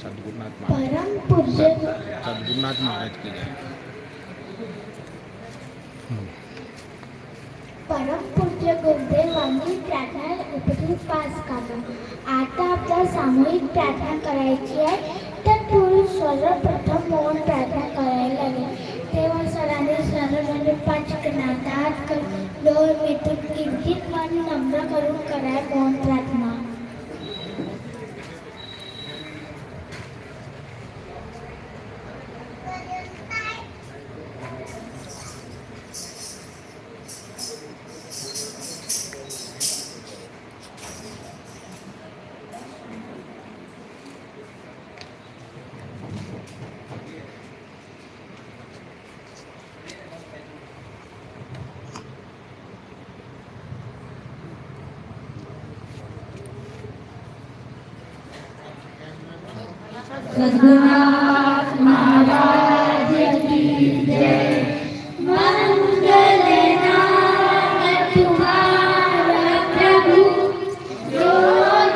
सद्गुरुनाथ परम पूज्य सद्गुरुनाथ महाराज की जय। परम पूज्य गुरुदेवांनी प्रार्थना उपस्थित पास करा। आता आपल्याला सामूहिक प्रार्थना करायची आहे, तर पूर्वी सर्वप्रथम मौन प्रार्थना करायला लागेल। तेव्हा सरांनी सर्वांनी पाच नादात डोळ मिटून किंचित मन नम्र करून कराय मौन प्रार्थना। सद्गुरुनाथ महाराज की जय। मंगल नाम तुम्हारा प्रभु, जो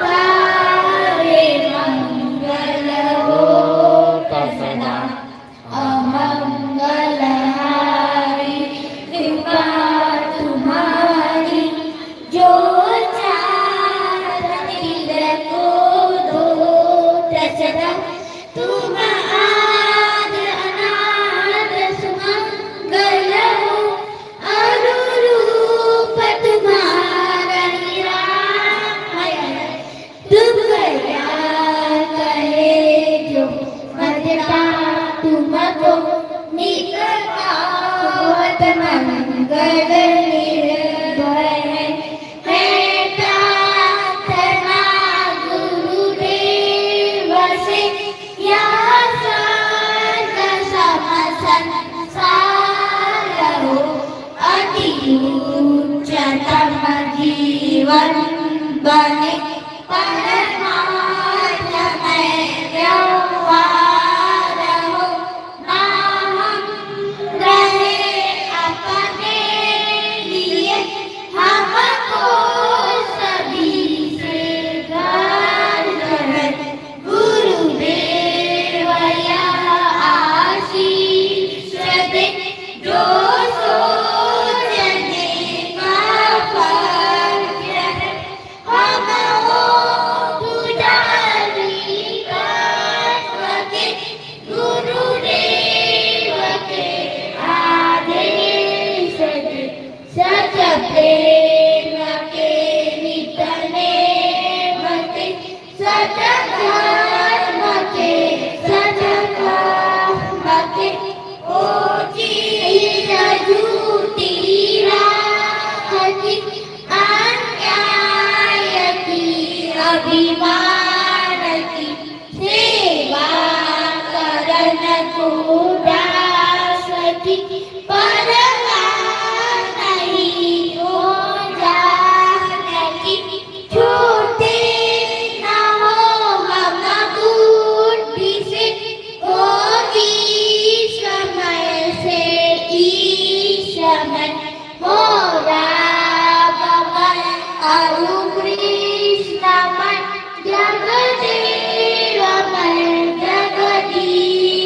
गावे मंगल होता सदा। अमंगल हारी कृपा तुम्हारी, जो चाहती को दो सदा। तुम आद अनाद सुमंगल हो, अनुरूप तुम्हारा निरामय है। तुम क्या कहे जो मजता तुमको, निकट होत मंगल निर्भय है। प्रार्थना गुरुदेव से, या स्वर्ग सम संसार हो। अति उच्चतम जीवन बने, परमार्थमय व्यवहार हो। ना हम रहे अपने लिए, हमको सभी से गर्व है। गुरुदेव यह आशीष दे, जो सोचने का फर्ज है। हम हो पुजारी तत्व के, गुरुदेव के आदेश दे। सच प्रेम के नित नेम के, सच धर्म के सच कर्म के। ऊंची झूठी राह की, अन्याय की अभिमान की, सेवा करन को दास की। परवाह नहीं हो जाने की, छूटे न हो हम बुद्धि से। होगी समय से ईशमय, मोरा बमन अरु कृष्णमय। जगदेवमय जगदीशमय,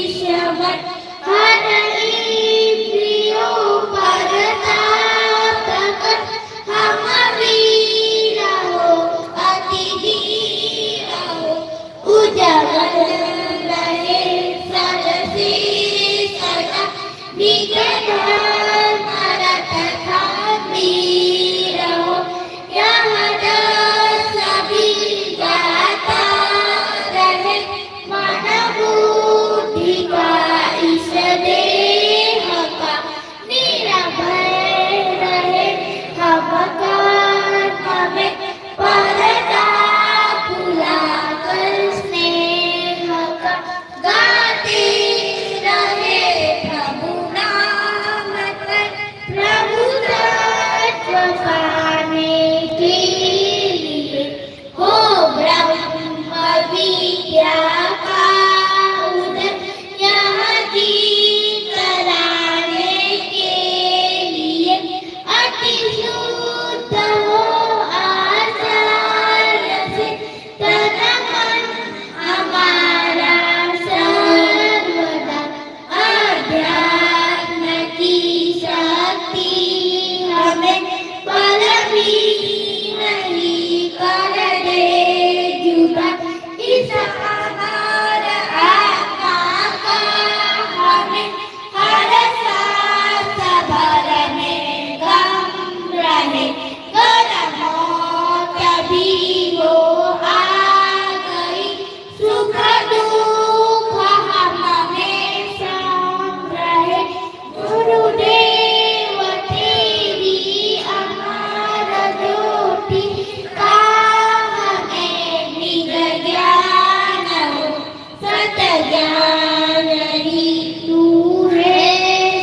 ज्ञान ही तू है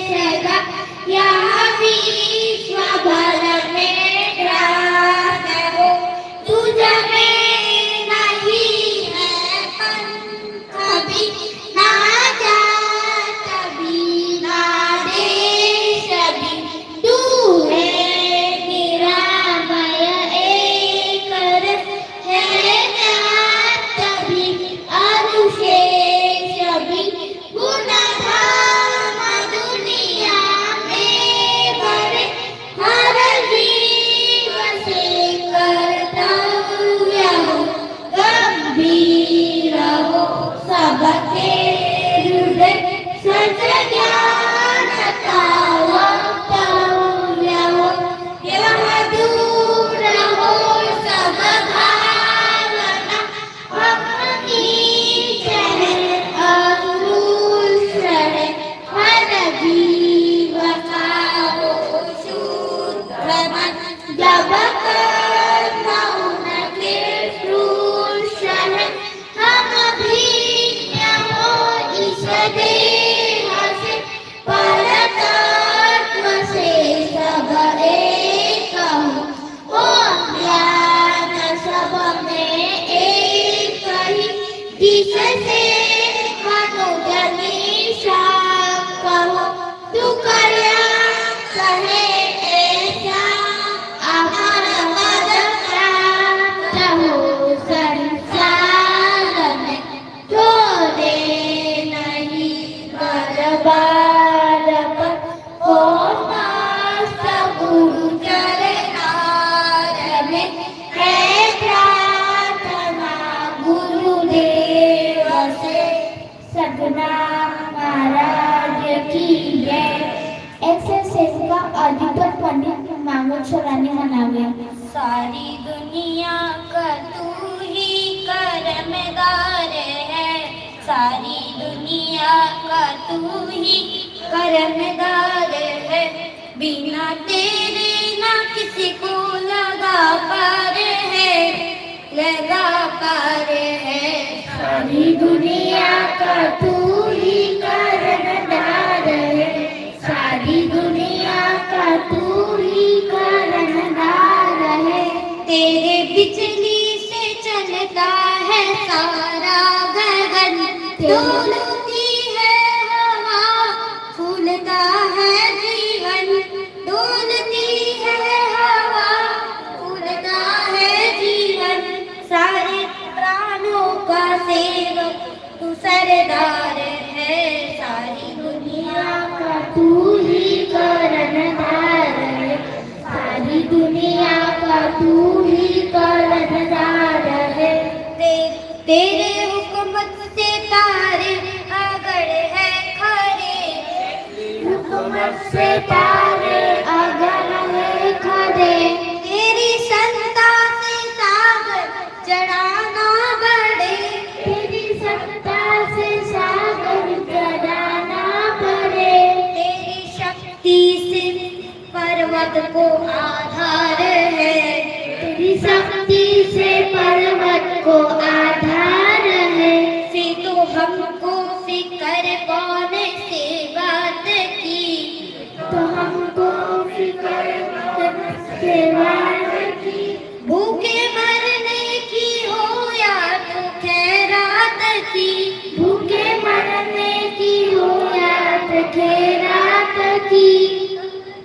सदा, यहाँ विश्व भर में ध्यान हो, तुझ में नहीं है पंख भी, ना जात भी, ना देश भी, तू है निरामय एक रस, है ज्ञात भी, अनुशेष भी, गुणधाम दुनिया में भरे, हर जीव से कर्तव्य हो, गंभीर हो सबके हृदय, सच ज्ञान का वक्तव्य हो, यह दूर हो सब भावना, अपनी चरण अंकुश है, हर जीव का हो शुद्ध मन, जब कर्म उनके श्रूष है, हम भिन्न हो इस देह से, परतत्व से सब एक हो, ज्ञान सब में एक ही, जिससे मनुष्य निशांक हो, तू कल्याण कहे ऐसा, अमर पद प्राप्त हो संसार में, छोड़े नहीं बरबार पर, हो मस्त गुरु चरणार में, है प्रार्थना गुरुदेव से, सद्गुणाम महाराज की जय. एक्सरसाइज का अधिपत पंडित मामूद सरांनी म्हणावे. सारी दुनिया का तू ही कर्मदार है, सारी दुनिया का तू ही कर्मदार है, बिना तेरे ना किसी को लगा पार है, लगा पार है. सारी दुनिया का तू ही कर्णधार है, सारी दुनिया का तू ही कर्णधार है. तेरे बिजली से चलता है सारा गगन, डोलती है हवा, फूलता है जीवन, डोलती है हवा, फूलता है जीवन, सारे प्राणों का सेवक तू सरदार है, सारी दुनिया का तू ही कर्णधार है, सारी दुनिया का तू ही कर्णधार है. तेरे हुकूमत से तारे अगड़ है खड़े, हुकूमत से तारे अगर है खड़े, तेरी सत्ता से सागर चढ़ाना बढ़े, तेरी सत्ता से सागर चढ़ाना पड़े, तेरी शक्ति से पर्वत को आधार है, तेरी शक्ति से पर्वत को आधार है. फिर तो हमको फिक्र कौन से बात की, तो हमको फिक्र से बात की, भूखे मरने की हो या तो खैरात की, भूखे मरने की हो या तो खैरात की.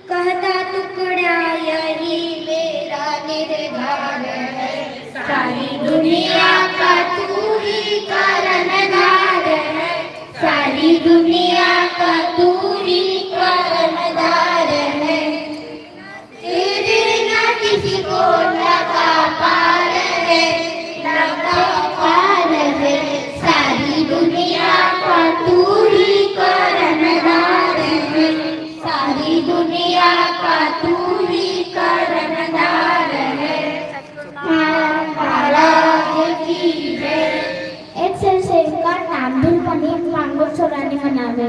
कहता टुकड़ा यही मेरा निर्धार है, सारी दुनिया का तू ही कर्णधार है, सारी दुनिया का तू ही कर्णधार है. तेरे ना किसी को लगा पार है, लगा पार है, सारी दुनिया का तू ही कर्णधार है, सारी दुनिया का तू ही कर्णधार है. महाराज की जय. एक्सरसाइज का नामधुन पंडित मांगोर सरांनी म्हणावे.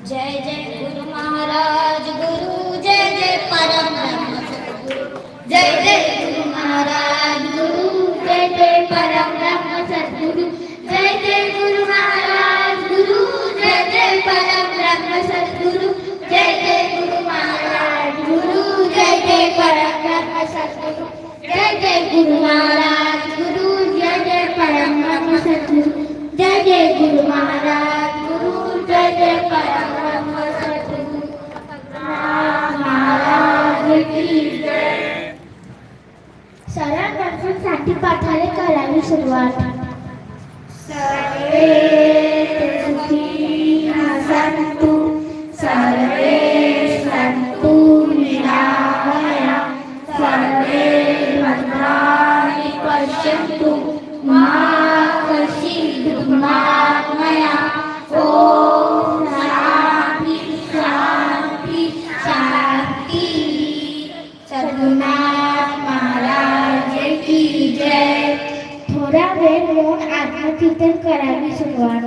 जय जय गुरु महाराज गुरु, जय जय परम ब्रह्म सद्गुरु, जय जय गुरु महाराज गुरु, जय जय परम ब्रह्म सद्गुरु, जय जय गुरु महाराज महाराज गुरु जय जय परम ब्रह्म सद्गुरु महाराज की जय. सरळ दर्शनसाठी पाठाने करावी सुरुवात. सर्वे सुखी सन्तु सर्वे सन्तु निरामया सर्वे भद्राणि पश्यन्तु मा कश्चित् दुर्मया. ओम शांति शांति शांति. सद्गुरुनाथ महाराज की जय. थोडा वेळ मौन आत्मचिंतन करावी सुरुवात.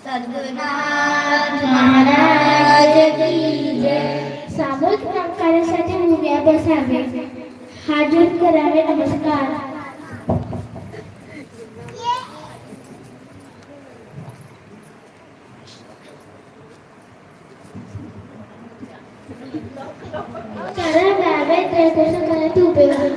सद्गुरुनाथ महाराज की जय. सामूहिक नमस्कारासाठी उभ्या बसावे. हात जोडून करावे नमस्कार. सरळ गावे जयघोष करत उभे राहा.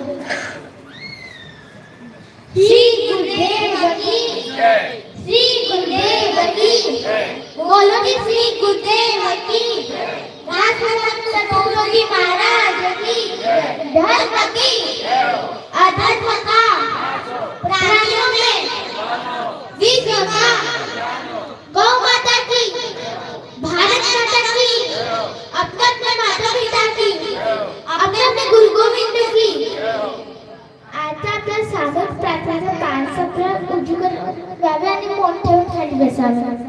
श्री गुरुदेव की जय. श्री गुरुदेव की जय. बोलो की श्री गुरुदेव की जय. राष्ट्रसंत सद्गुरुजी महाराज की जय. धर्म की अधर्म का प्राणियों में विश्व का गौ माता की भारत माता की अपने अपने माता पिता की अपने अपने गुरु गोविंद की. आता आपल्या साधक प्रार्थनेचं पान सगळं उजू करावे आणि मौन ठेवून खाली बसावे.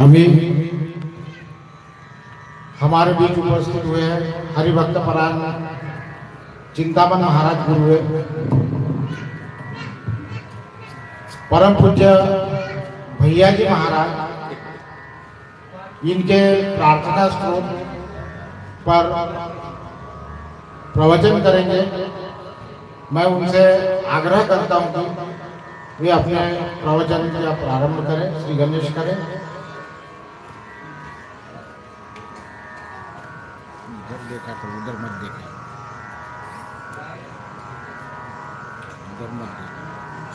अभी हमारे बीच उपस्थित हुए हैं हरिभक्त परायण चिंतामन महाराज गुरु परम पूज्य भैया जी महाराज, इनके प्रार्थना स्तोत्र पर प्रवचन करेंगे। मैं उनसे आग्रह करता हूँ कि वे अपने प्रवचन का प्रारंभ करें। श्री गणेश करें। इधर देखा करो, उधर मत देखा, उधर मत देखा।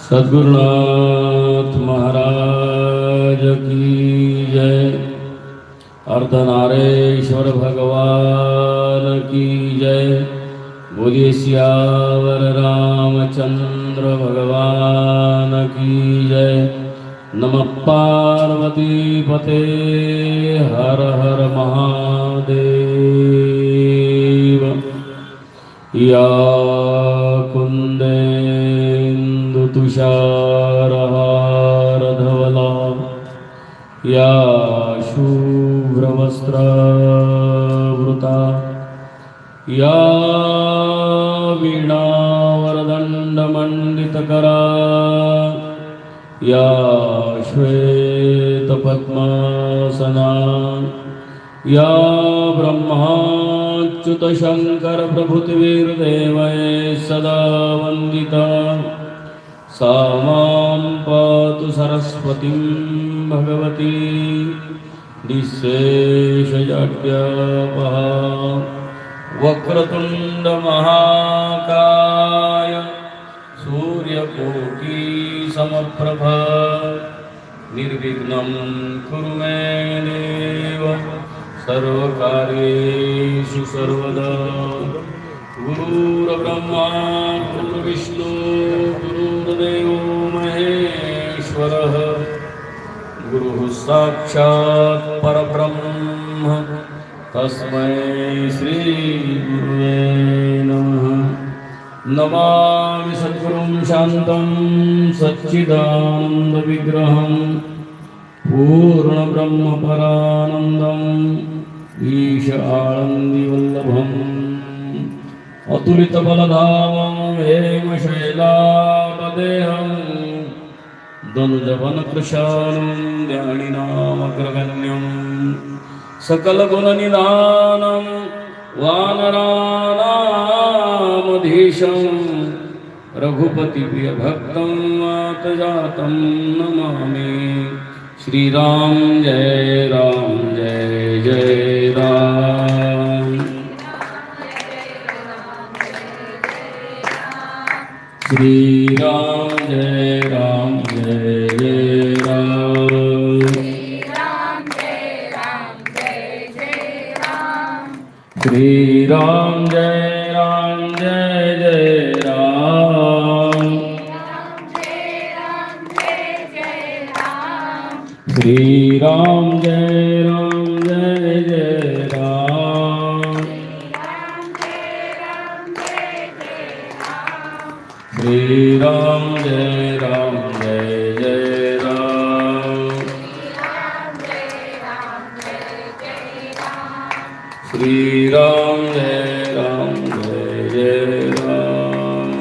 सद्गुरुनाथ महाराज की जय। अर्धनारेश्वर भगवान की जय। बोलिए सियावर रामचंद्र भगवान की जय। नमः पार्वती पते हर हर महादेव। या कुंदेन्दु तुषारहार धवला या शुभ्रवस्त्रवृता या वीणावरदण्डमण्डितकरा या श्वेतपद्मासना या ब्रह्माच्युतशङ्कर प्रभृतिर्देवै सदा वन्दिता सा मां पातु सरस्वतीं भगवती निःशेषजाड्यापहा। वक्रतुण्डमहाकाय सूर्यकोटिसमप्रभा निर्विघ्नं कुरु मे देव सर्वकार्येषु सर्वदा। गुरुर्ब्रह्मा गुरुर्विष्णु गुरुर्देवो महेश्वरः गुरुः साक्षात् परब्रह्म तस्मै श्री गुरुवे नमः। नमामि सद्गुरुं शान्तं सच्चिदानन्दविग्रहं पूर्णब्रह्मपरानन्दम् ईश आनन्दिवल्लभम् अतुलितबलधामं हेमशैलापदेहं दनुजवनकृशानं ध्यानिनामग्रगण्यं सकलगुणनिधानं वानराणामधीशं रघुपतिप्रियभक्तं मातजातं नमामि। श्रीराम जय राम जय जय राम। श्रीराम जय राम जय जय राम। श्रीराम जय राम जय जय राम। श्रीराम जय राम जय जय राम। श्रीराम जय राम जय जय राम। श्रीराम जय राम जय जय राम।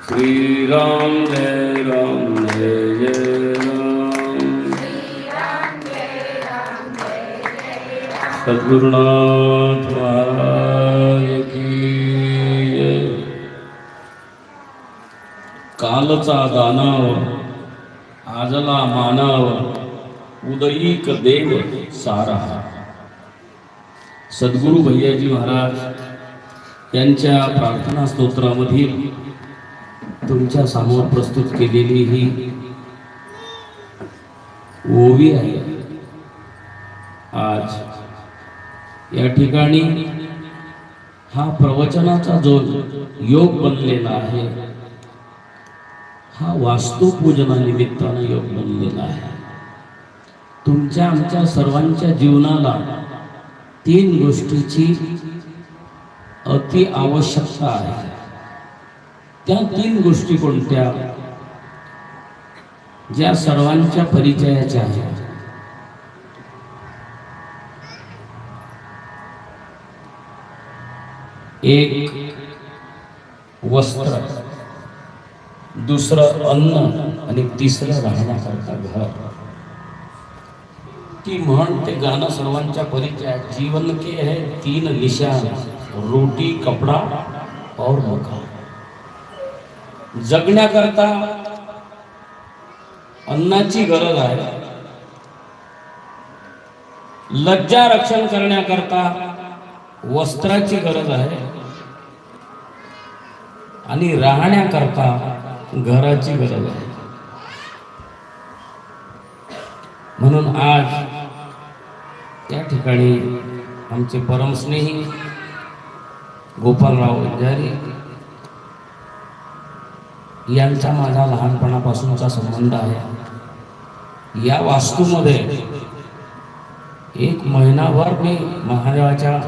श्रीराम जय राम जय जय राम। सद्गुरुनाथ महाराज की जय। कालचा दानाव आजला मानाव उदयिक देव सारा। सद्गुरु भैयाजी महाराज यांच्या प्रार्थना स्तोत्रामधील तुमच्या समोर प्रस्तुत केलेली ही ओवी आहे। आज या ठिकाणी हा प्रवचनाचा जो योग बनलेला आहे हा वास्तुपूजनानिमित्तानं योग बनलेला आहे। तुमच्या आमच्या सर्वांच्या जीवनाला तीन गोष्टीची अति आवश्यकता आहे। त्या तीन गोष्टी कोणत्या ज्या सर्वांच्या परिचयाच्या आहेत? एक वस्त्र, दुसरं अन्न आणि तिसरं राहण्याकरता घर। ती म्हण ते गाणं सर्वांच्या परिचयात, जीवन के है तीन निशान, रोटी कपडा और मकान. जगण्याकरता अन्नाची गरज आहे, लज्जा रक्षण करण्याकरता वस्त्राची गरज आहे, आणि राहण्याकरता घराची गरज आहे. म्हणून आज त्या ठिकाणी आमचे परमस्नेही गोपालराव वंजारी यांचा माझा लहानपणापासूनचा संबंध आहे. या वास्तूमध्ये एक महिनाभर मी महादेवाच्या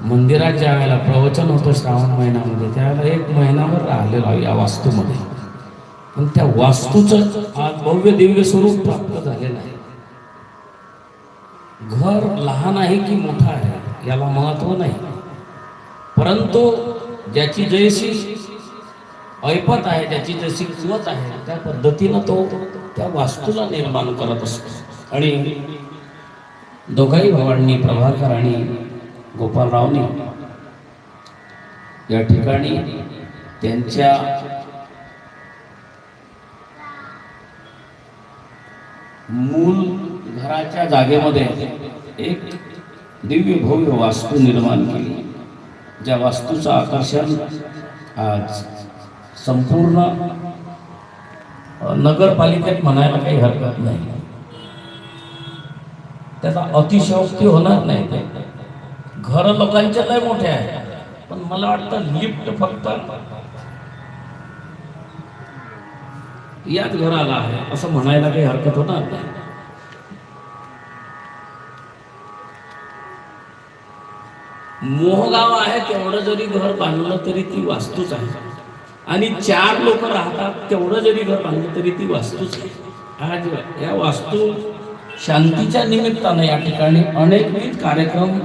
मंदिरात ज्या वेळेला प्रवचन होतं श्रावण महिन्यामध्ये, त्यावेळेला एक महिनाभर राहिलेलो आहे या वास्तूमध्ये. पण त्या वास्तूचं आज भव्य दिव्य स्वरूप प्राप्त झालेलं आहे. घर लहान आहे की मोठा आहे याला महत्व नाही, परंतु ज्याची जैसी ऐपत आहे, ज्याची जशी कुवत आहे, त्या पद्धतीनं तो त्या वास्तूला निर्माण करत असतो. आणि दोघाही भावांनी, प्रभाकर आणि गोपालरावनी या ठिकाणी त्यांच्या मूल घराच्या जागेमध्ये एक दिव्य भव्य वास्तू निर्माण केली, ज्या वास्तूचं आकर्षण आज संपूर्ण नगरपालिकेत म्हणायला काही हरकत नाही. त्याचा अतिशयोक्ती होणार नाही. घर लोकांचे लय मोठे आहे, पण मला वाटतं लिफ्ट फक्त याच घराला आहे असं म्हणायला काही हरकत होणार नाही. मोहगाव आहे तेवढं जरी घर बांधलं तरी ती वास्तूच आहे, आणि 4 लोक राहतात तेवढं जरी घर बांधलं तरी ती वास्तूच आहे. आज या वास्तू शांतीच्या निमित्तानं या ठिकाणी अनेकविध कार्यक्रम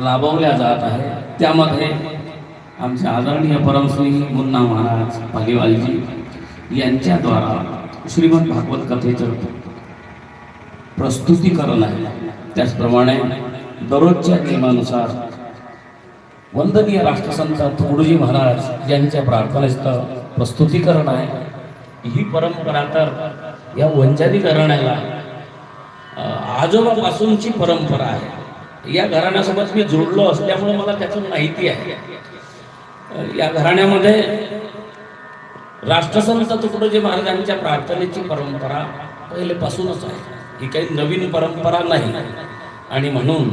राबवल्या जात आहे. त्यामध्ये आमचे आदरणीय परमश्री मुन्ना महाराज पालीवालजी यांच्याद्वारा श्रीमद भागवत कथेचं प्रस्तुतीकरण आहे. त्याचप्रमाणे दररोजच्या नियमानुसार वंदनीय राष्ट्रसंत तुकडोजी महाराज यांच्या प्रार्थनेस्थळ प्रस्तुतीकरण आहे. ही परंपरा तर या वंजारी घराण्याला आजोबापासूनची परंपरा आहे. या घराण्यासोबत मी जोडलो असल्यामुळे मला त्याचं माहिती आहे. या घराण्यामध्ये राष्ट्रसंत तुकडोजी महाराजांच्या प्रार्थनेची परंपरा पहिलेपासूनच आहे. ही काही नवीन परंपरा नाही, आणि म्हणून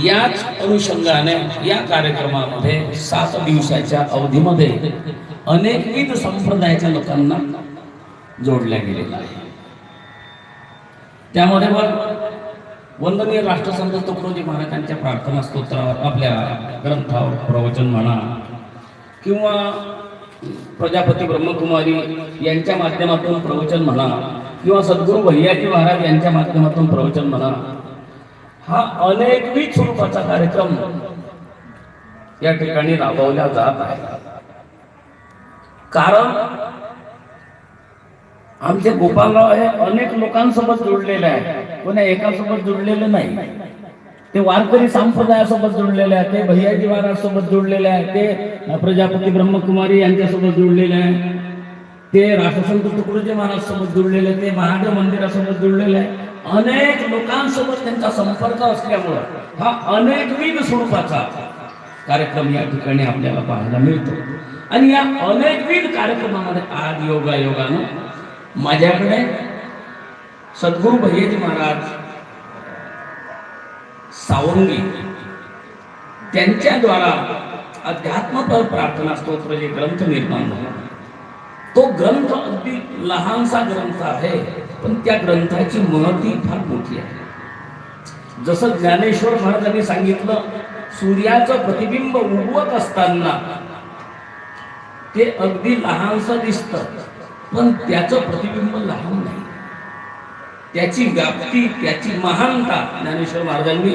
याच अनुषंगाने या कार्यक्रमामध्ये 7 दिवसाच्या अवधीमध्ये अनेकविध संप्रदायाच्या लोकांना जोडल्या गेलेला आहे. त्यामध्ये वंदनीय राष्ट्रसंत तुकडोजी महाराजांच्या प्रार्थना स्तोत्रावर, आपल्या ग्रंथावर प्रवचन म्हणा, किंवा प्रजापती ब्रह्मकुमारी यांच्या माध्यमातून प्रवचन म्हणा, किंवा सद्गुरू भैयाजी महाराज यांच्या माध्यमातून प्रवचन म्हणा, हा अनेकविध स्वरूपाचा कार्यक्रम या ठिकाणी राबवला जात आहे. कारण आमचे गोपालराव हे अनेक लोकांसोबत जोडलेले आहे, कोणा एकासोबत जोडलेले नाही. ते वारकरी संप्रदायासोबत जोडलेले आहे, ते भैयाजी महाराज सोबत जोडलेले आहे, ते प्रजापती ब्रह्मकुमारी यांच्यासोबत जोडलेले आहे, ते राष्ट्रसंत तुकडोजी महाराज सोबत जोडलेले, ते महादेव मंदिरासोबत जोडलेले आहे. अनेक लोकांसोबत त्यांचा संपर्क असल्यामुळं हा अनेकविध स्वरूपाचा कार्यक्रम या ठिकाणी आपल्याला पाहायला मिळतो. आणि या अनेकविध कार्यक्रमामध्ये आज योगायोगानं माझ्याकडे सद्गुरू भैयाजी महाराज सावंगी त्यांच्याद्वारा अध्यात्मपर प्रार्थना स्तोत्र जे ग्रंथ निर्माण झाला, तो ग्रंथ अगदी लहानसा ग्रंथ आहे, पण त्या ग्रंथाची महती फार मोठी आहे. जसं ज्ञानेश्वर महाराजांनी सांगितलं, सूर्याचं प्रतिबिंब उगवत असताना ते अगदी लहानसं दिसतं, पण त्याचं प्रतिबिंब लहान नाही. त्याची व्याप्ती, त्याची महानता ज्ञानेश्वर महाराजांनी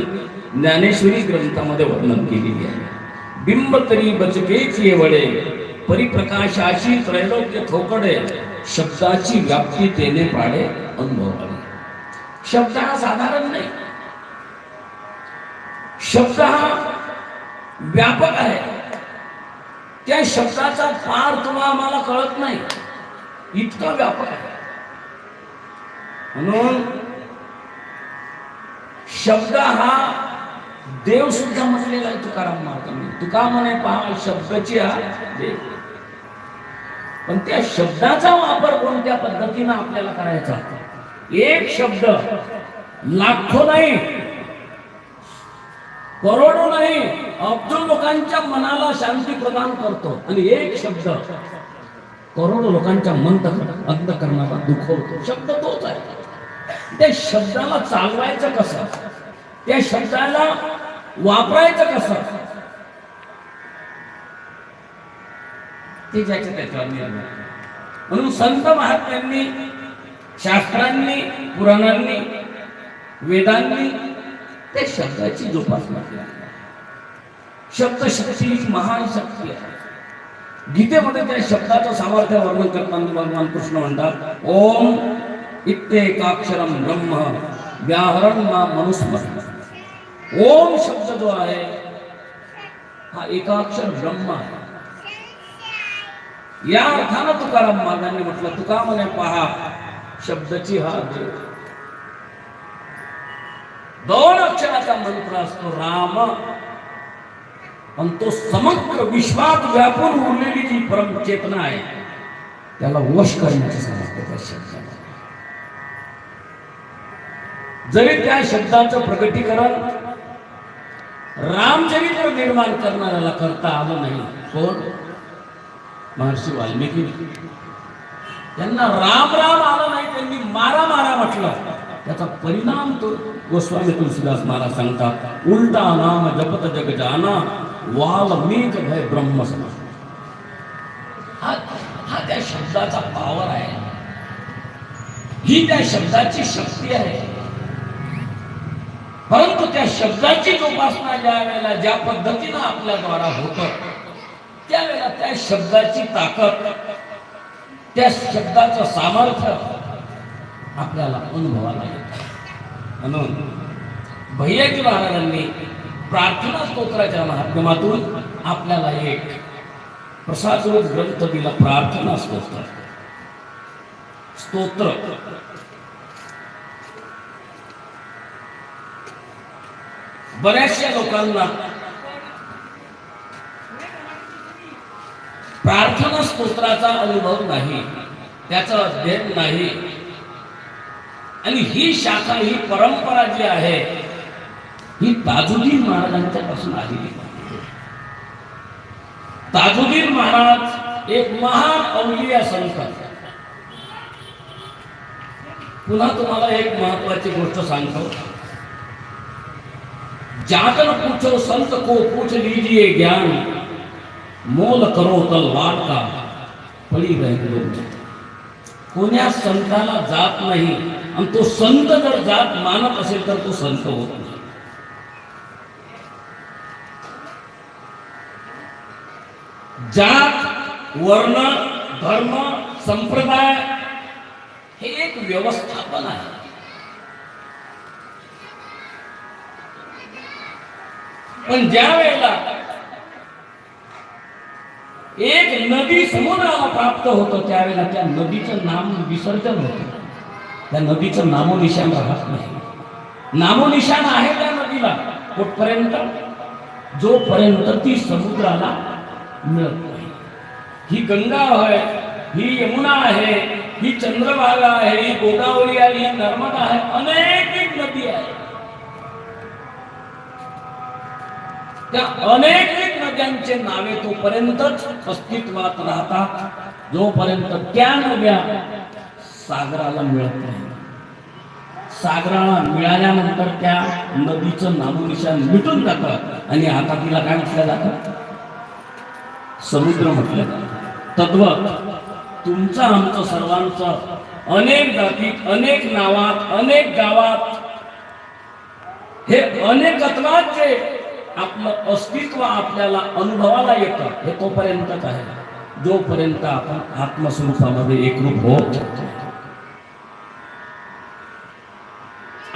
ज्ञानेश्वरी ग्रंथामध्ये वर्णन केलेली आहे. बिंब तरी बचकेची वडे, परिप्रकाशाची त्रैलोक्य थोकडे, शब्दाची व्याप्ती तेने पाडे अनुभवावी. शब्द हा साधारण नाही, शब्द हा व्यापक आहे. त्या शब्दाचा पार तुम्हाला आम्हाला कळत नाही, इतका व्यापक आहे. म्हणून शब्द हा देव सुद्धा म्हटलेला आहे तुकाराम महाराजांनी. तुका म्हणे पहा शब्दाची हा देव. पण त्या शब्दाचा वापर कोणत्या पद्धतीने आपल्याला करायचा. एक शब्द लाखो नाही, करोडो नाही, अब्जो लोकांच्या मनाला शांती प्रदान करतो. आणि एक शब्द करोडो लोकांच्या अंतःकरणाला दुखवतो. शब्द तोच आहे. त्या शब्दाला चालवायचं कसं, त्या शब्दाला वापरायचं कसं, ते ज्याच्या त्याच्यावर निर्णय. म्हणून संत महात्म्यांनी, शास्त्रांनी, पुराणांनी, वेदांनी त्या शब्दाची जोपासना केली. शब्द शक्ती ही महान शक्ती आहे. गीतेमध्ये त्या शब्दाचं सामर्थ्य वर्णन करताना भगवान कृष्ण म्हणतात, ओम इत्येकाक्षरम ब्रह्म व्याहरण मा मनुस्मृती. ओम शब्द जो आहे हा एकाक्षर ब्रह्म आहे. या अर्थानं तुकाराम महाराजांनी म्हटलं, तुका म्हणे पहा शब्दाची हा देव. 2 अक्षराचा मंत्र असतो राम, पण तो समग्र विश्वात व्यापून उरलेली जी परम चेतना आहे त्याला वश करण्याचं सामर्थ्य त्या शब्दाला. जरी त्या शब्दाचं प्रकटीकरण रामचरित्र निर्माण करणाऱ्याला करता आलं नाही, कोण महर्षी वाल्मिकी. त्यांना राम राम आलं नाही, त्यांनी मारा मारा म्हटलं. त्याचा परिणाम तो गोस्वामी तुलसीदास महाराज सांगतात, उलटा नाम जपत जग जाना वाल्मीक भय ब्रह्म समा. हा त्या शब्दाचा पावर आहे, ही त्या शब्दाची शक्ती आहे. परंतु त्या शब्दाची जोपासना ज्या वेळेला ज्या पद्धतीनं आपल्या द्वारा होतं त्यावेळेला त्या शब्दाची ताकद, त्या शब्दाचं सामर्थ्य आपल्याला अनुभवाला येतं. म्हणून भैयाजी महाराजांनी प्रार्थना स्तोत्राच्या माध्यमातून आपल्याला एक प्रसादरूप ग्रंथ दिला, प्रार्थना स्तोत्र. स्तोत्र बऱ्याचशा लोकांना प्रार्थना स्तोत्राचा अनुभव नाही, त्याचं अध्ययन नाही. आणि ही शाखा, ही परंपरा जी आहे ही ताजुद्दीन महाराजांच्या पासून आलेली. ताजुद्दीन महाराज एक महान अवलिया संत. पुन्हा तुम्हाला एक महत्वाची गोष्ट सांगतो. जातन पूछो संत को पूछ लीजिए ज्ञान, मोल करो तलवार का पड़ी रहे. कोण्या संताला जात नाही, आणि तो संत जर जात मानत असेल तर तो संत होत नाही. जात, वर्ण, धर्म, संप्रदाय हे एक व्यवस्थापन आहे. पण ज्या वेळेला एक नदी समुद्राला प्राप्त होतं त्यावेळेला त्या नदीचं नाम विसर्जन होतं. त्या नदीचं नामोनिशान राहत नाही. नामोनिशान आहे त्या नदीला कुठपर्यंत, जोपर्यंत ती समुद्राला मिळत नाही. ही गंगा आहे, ही यमुना आहे, ही चंद्रभागा आहे, ही गोदावरी आहे, ही नर्मदा आहे, अनेक नदी आहे. त्या अनेक नद्यांचे नावे तोपर्यंतच अस्तित्वात राहतात जोपर्यंत त्या नद्या सागराला मिळत नाही. सागराला मिळाल्यानंतर त्या नदीचं नामोनिशान मिटून जातं आणि आता तिला काय म्हटलं जातं, समुद्र म्हटलं जातं. तद्वत तुमचं आमचं सर्वांचं अनेक जातीत, अनेक नावात, अनेक गावात हे अनेकत्वात जे आपलं अस्तित्व आपल्याला अनुभवाला येतं हे तोपर्यंतच आहे जोपर्यंत आपण आत्मस्वरूपामध्ये एकरूप होत.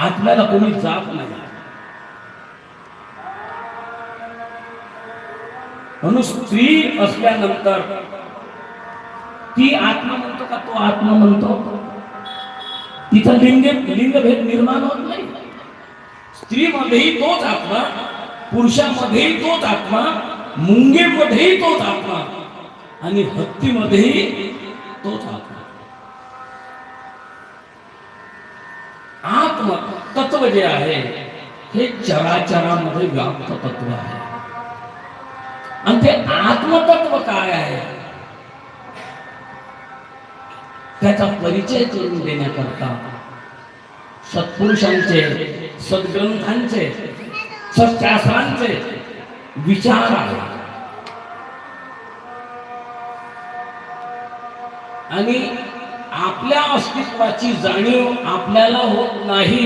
आत्म्याला कोणी जात नाही. म्हणून स्त्री असल्यानंतर ती आत्मा म्हणतो का तो आत्मा म्हणतो? तिथं लिंगभेद निर्माण होत नाही. स्त्रीमध्येही तोच आत्मा, पुरुषामध्येही तोच आत्मा, मुंगेमध्येही तोच आत्मा आणि हत्तीमध्येही तोच आत्मा. आत्म तत्व जे आहे हे चराचरामध्ये व्याप्त तत्व आहे. आणि ते आत्मतत्व काय आहे त्याचा परिचय करून देण्याकरता सत्पुरुषांचे, सद्ग्रंथांचे, सत्शास्त्रांचे विचार आहे. आणि आपल्या अस्तित्वाची जाणीव आपल्याला होत नाही.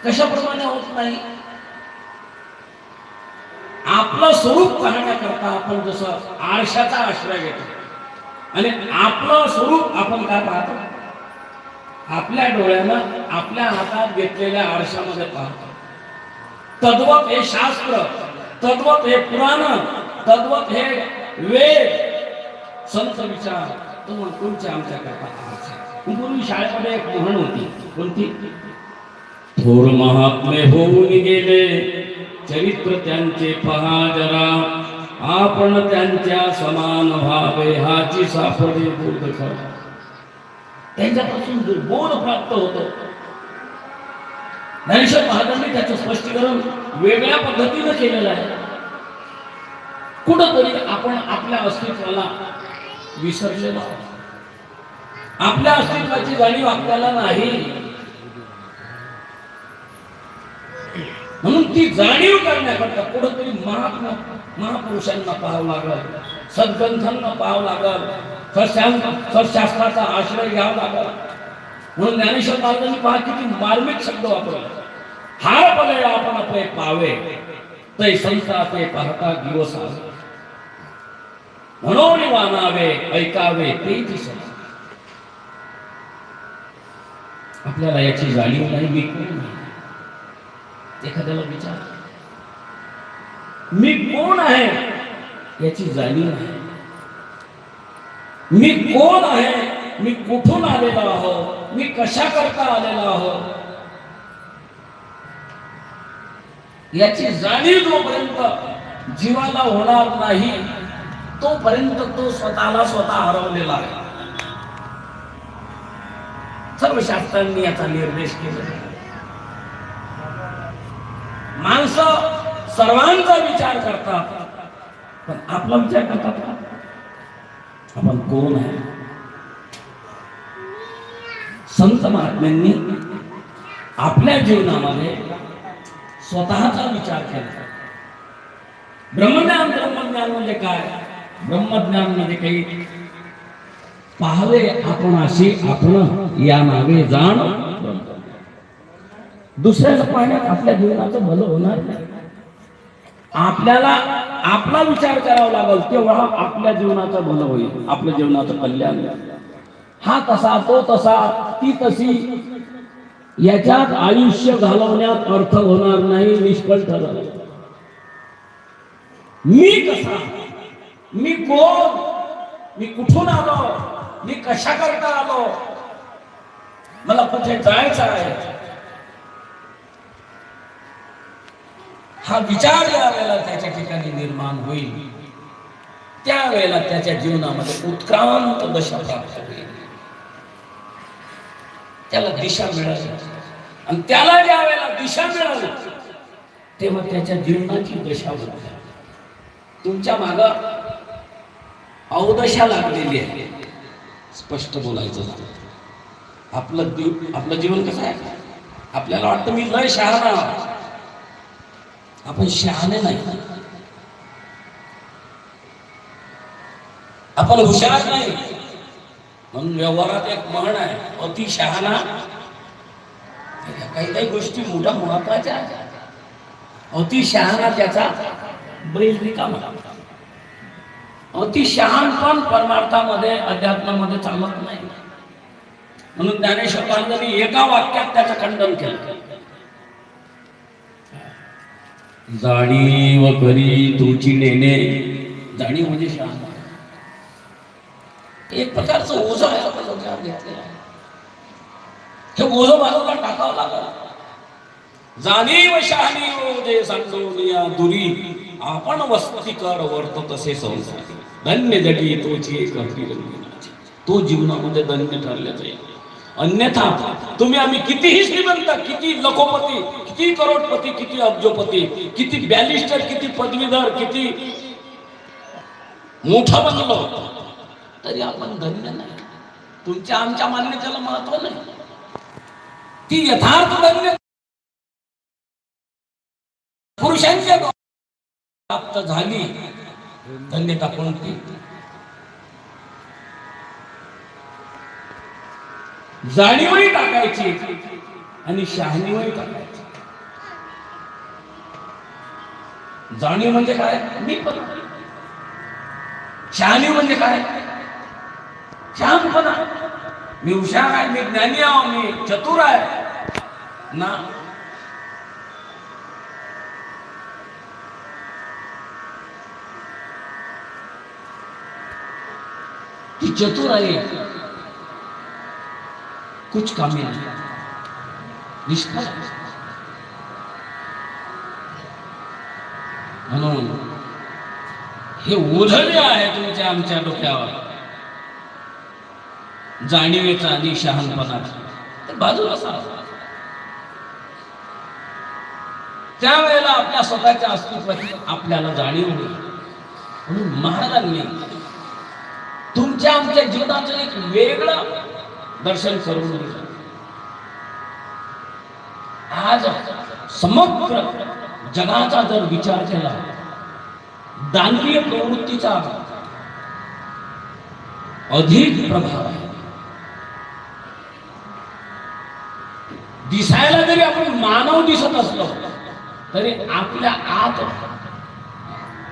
कशाप्रमाणे होत नाही? आपलं स्वरूप पाहण्याकरता आपण जसं आरशाचा आश्रय घेतो आणि आपलं स्वरूप आपण काय पाहतो? आपल्या डोळ्यानं आपल्या हातात घेतलेल्या आरशामध्ये पाहतो. तद्वत हे शास्त्र, तद्वत हे पुराण, तद्वत हे वेद, संत विचार कोणचे आमच्याकरता. पूर्वी शाळेमध्ये एक म्हण होती. कोणती? थोर महात्मे होऊन गेले, चरित्र त्यांचे पहा जरा, आपण त्यांच्या समान व्हावे हाची सापडे बोध खरा. त्यांच्यापासून बोध प्राप्त होतो. ज्ञानेश्वर महाराजांनी त्याचं स्पष्टीकरण वेगळ्या पद्धतीने केलेलं आहे. कुठंतरी आपण आपल्या अस्तित्वाला विसरलेलो आहोत. आपल्या अस्तित्वाची जाणीव आपल्याला नाही. म्हणून ती जाणीव करण्याकरता कुठंतरी महापुरुषांना पाहावं लागल, सद्ग्रंथांना पाहावं लागल, सत्शास्त्राचा आश्रय घ्यावा लागल. म्हणून ज्ञानेश्वर महाराजांनी पहा किती मार्मिक शब्द वापरला. हार पले आपण आपले पावे, तै संता ते पाहता दिवस आवे, म्हणून वानावे ऐकावे ते दिसत. आपल्याला याची जाणीव नाही. मी कोण आहे? एखाद्याला विचार, मी कोण आहे याची जाणीव आहे. मी कोण आहे, मी कुठून आलेलो आहो, मी कशा करता आलेलो आहो याची जाणीव जोपर्यंत जीवाला होणार नाही तोपर्यंत तो स्वतःला स्वतः हरवलेला आहे. सर्व शास्त्रांनी याचा निर्देश केला. माणसं सर्वांचा विचार करतात, पण आपला विचार करतात का? आपण कोण आहे? संत महात्म्यांनी आपल्या जीवनामध्ये स्वतःचा विचार केला. ब्रह्मज्ञान म्हणजे काय? ब्रह्मज्ञान म्हणजे काही पाहले आपण अशी आपण या मागे जाण. दुसऱ्याला पाहण्यात आपल्या जीवनाचं भलं होणार नाही. आपल्याला आपला विचार करावा लागेल, तेव्हा आपल्या जीवनाचं भलं होईल, आपल्या जीवनाचं कल्याण. हा तसा, तो तसा, ती तशी, याच्यात आयुष्य घालवण्यात अर्थ होणार नाही, निष्फळ ठरल. मी कसा, मी कोण, मी कुठून आलो, मी कशा करता आलो, मला कुठे जायचं आहे, हा विचार ज्या वेळेला त्याच्या ठिकाणी निर्माण होईल त्यावेळेला त्याच्या जीवनामध्ये उत्क्रांत दशा प्राप्त होईल. त्याला दिशा मिळाली आणि त्याला ज्या वेळेला दिशा मिळाली तेव्हा त्याच्या जीवनाची दशा होती. तुमच्या माग अवदशा लागलेली आहे. स्पष्ट बोलायचं, आपलं जीवन कसं आहे? आपल्याला वाटतं मी लय शहाणा. आपण शहाणे नाही, आपण हुशार नाही. म्हणून व्यवहारात एक म्हण आहे, अति शहाणा. काही काही गोष्टी मोठ्या महत्वाच्या आहेत. अति शहाणा त्याचा बैल रिकामा. अति शहाणपण परमार्थामध्ये अध्यात्मामध्ये चालत नाही. म्हणून ज्ञानेश्वर महाराजांनी एका वाक्यात त्याचं खंडन केलं. जाणीव करी तुची नेणे. जाणीव म्हणजे शहाणा. एक प्रकारचं ओझं आहे आपण डोक्यावर घेतलेलं आहे. हे ओझं बाजूला टाकावं लागलं. जाणीव शहाणीव जे सांडोनिया दुरी, आपण वस्ती कर वर्त तसे संसारी. धन्य जगी तोची एक रंगीनाची. तो जीवनामध्ये धन्य ठरले जाईल. अन्यथा तुम्ही आम्ही कितीही श्रीमंत, किती लखोपती, किती करोडपती, किती अब्जोपती, किती बॅलिस्टर, किती पदवीधर, किती मोठा बनलो तरी आपण धन्य नाही. तुमच्या आमच्या मान्यतेला महत्व नाही. ती यथार्थ धन्य पुरुषांच्या प्राप्त झाली. धन्यता कोणती? जाणीवही टाकायची आणि शहाणीवही टाकायची. जाणीव म्हणजे काय? मी पण. शहाणीव म्हणजे काय? शहाणपणा. मी हुशार आहे, मी ज्ञानी आहे, मी चतुर आहे ना. ती चतुर आहे, कुछ कामी नाही, निष्फळ. म्हणून हे ओझं जे आहे तुमच्या आमच्या डोक्यावर, जाणीवेचा आणि शहाणपणाचा, ते बाजूला सारा. त्यावेळेला आपल्या स्वतःच्या अस्तित्वाची आपल्याला जाणीव नाही. म्हणून महाराजांनी तुमच्या आमच्या जीवनाचं एक वेगळं दर्शन करून दिलं. आज समग्र जगाचा जर विचार केला, दानवीय प्रवृत्तीचा अधिक प्रभाव आहे. दिसायला जरी आपण मानव दिसत असलो तरी आपल्या आत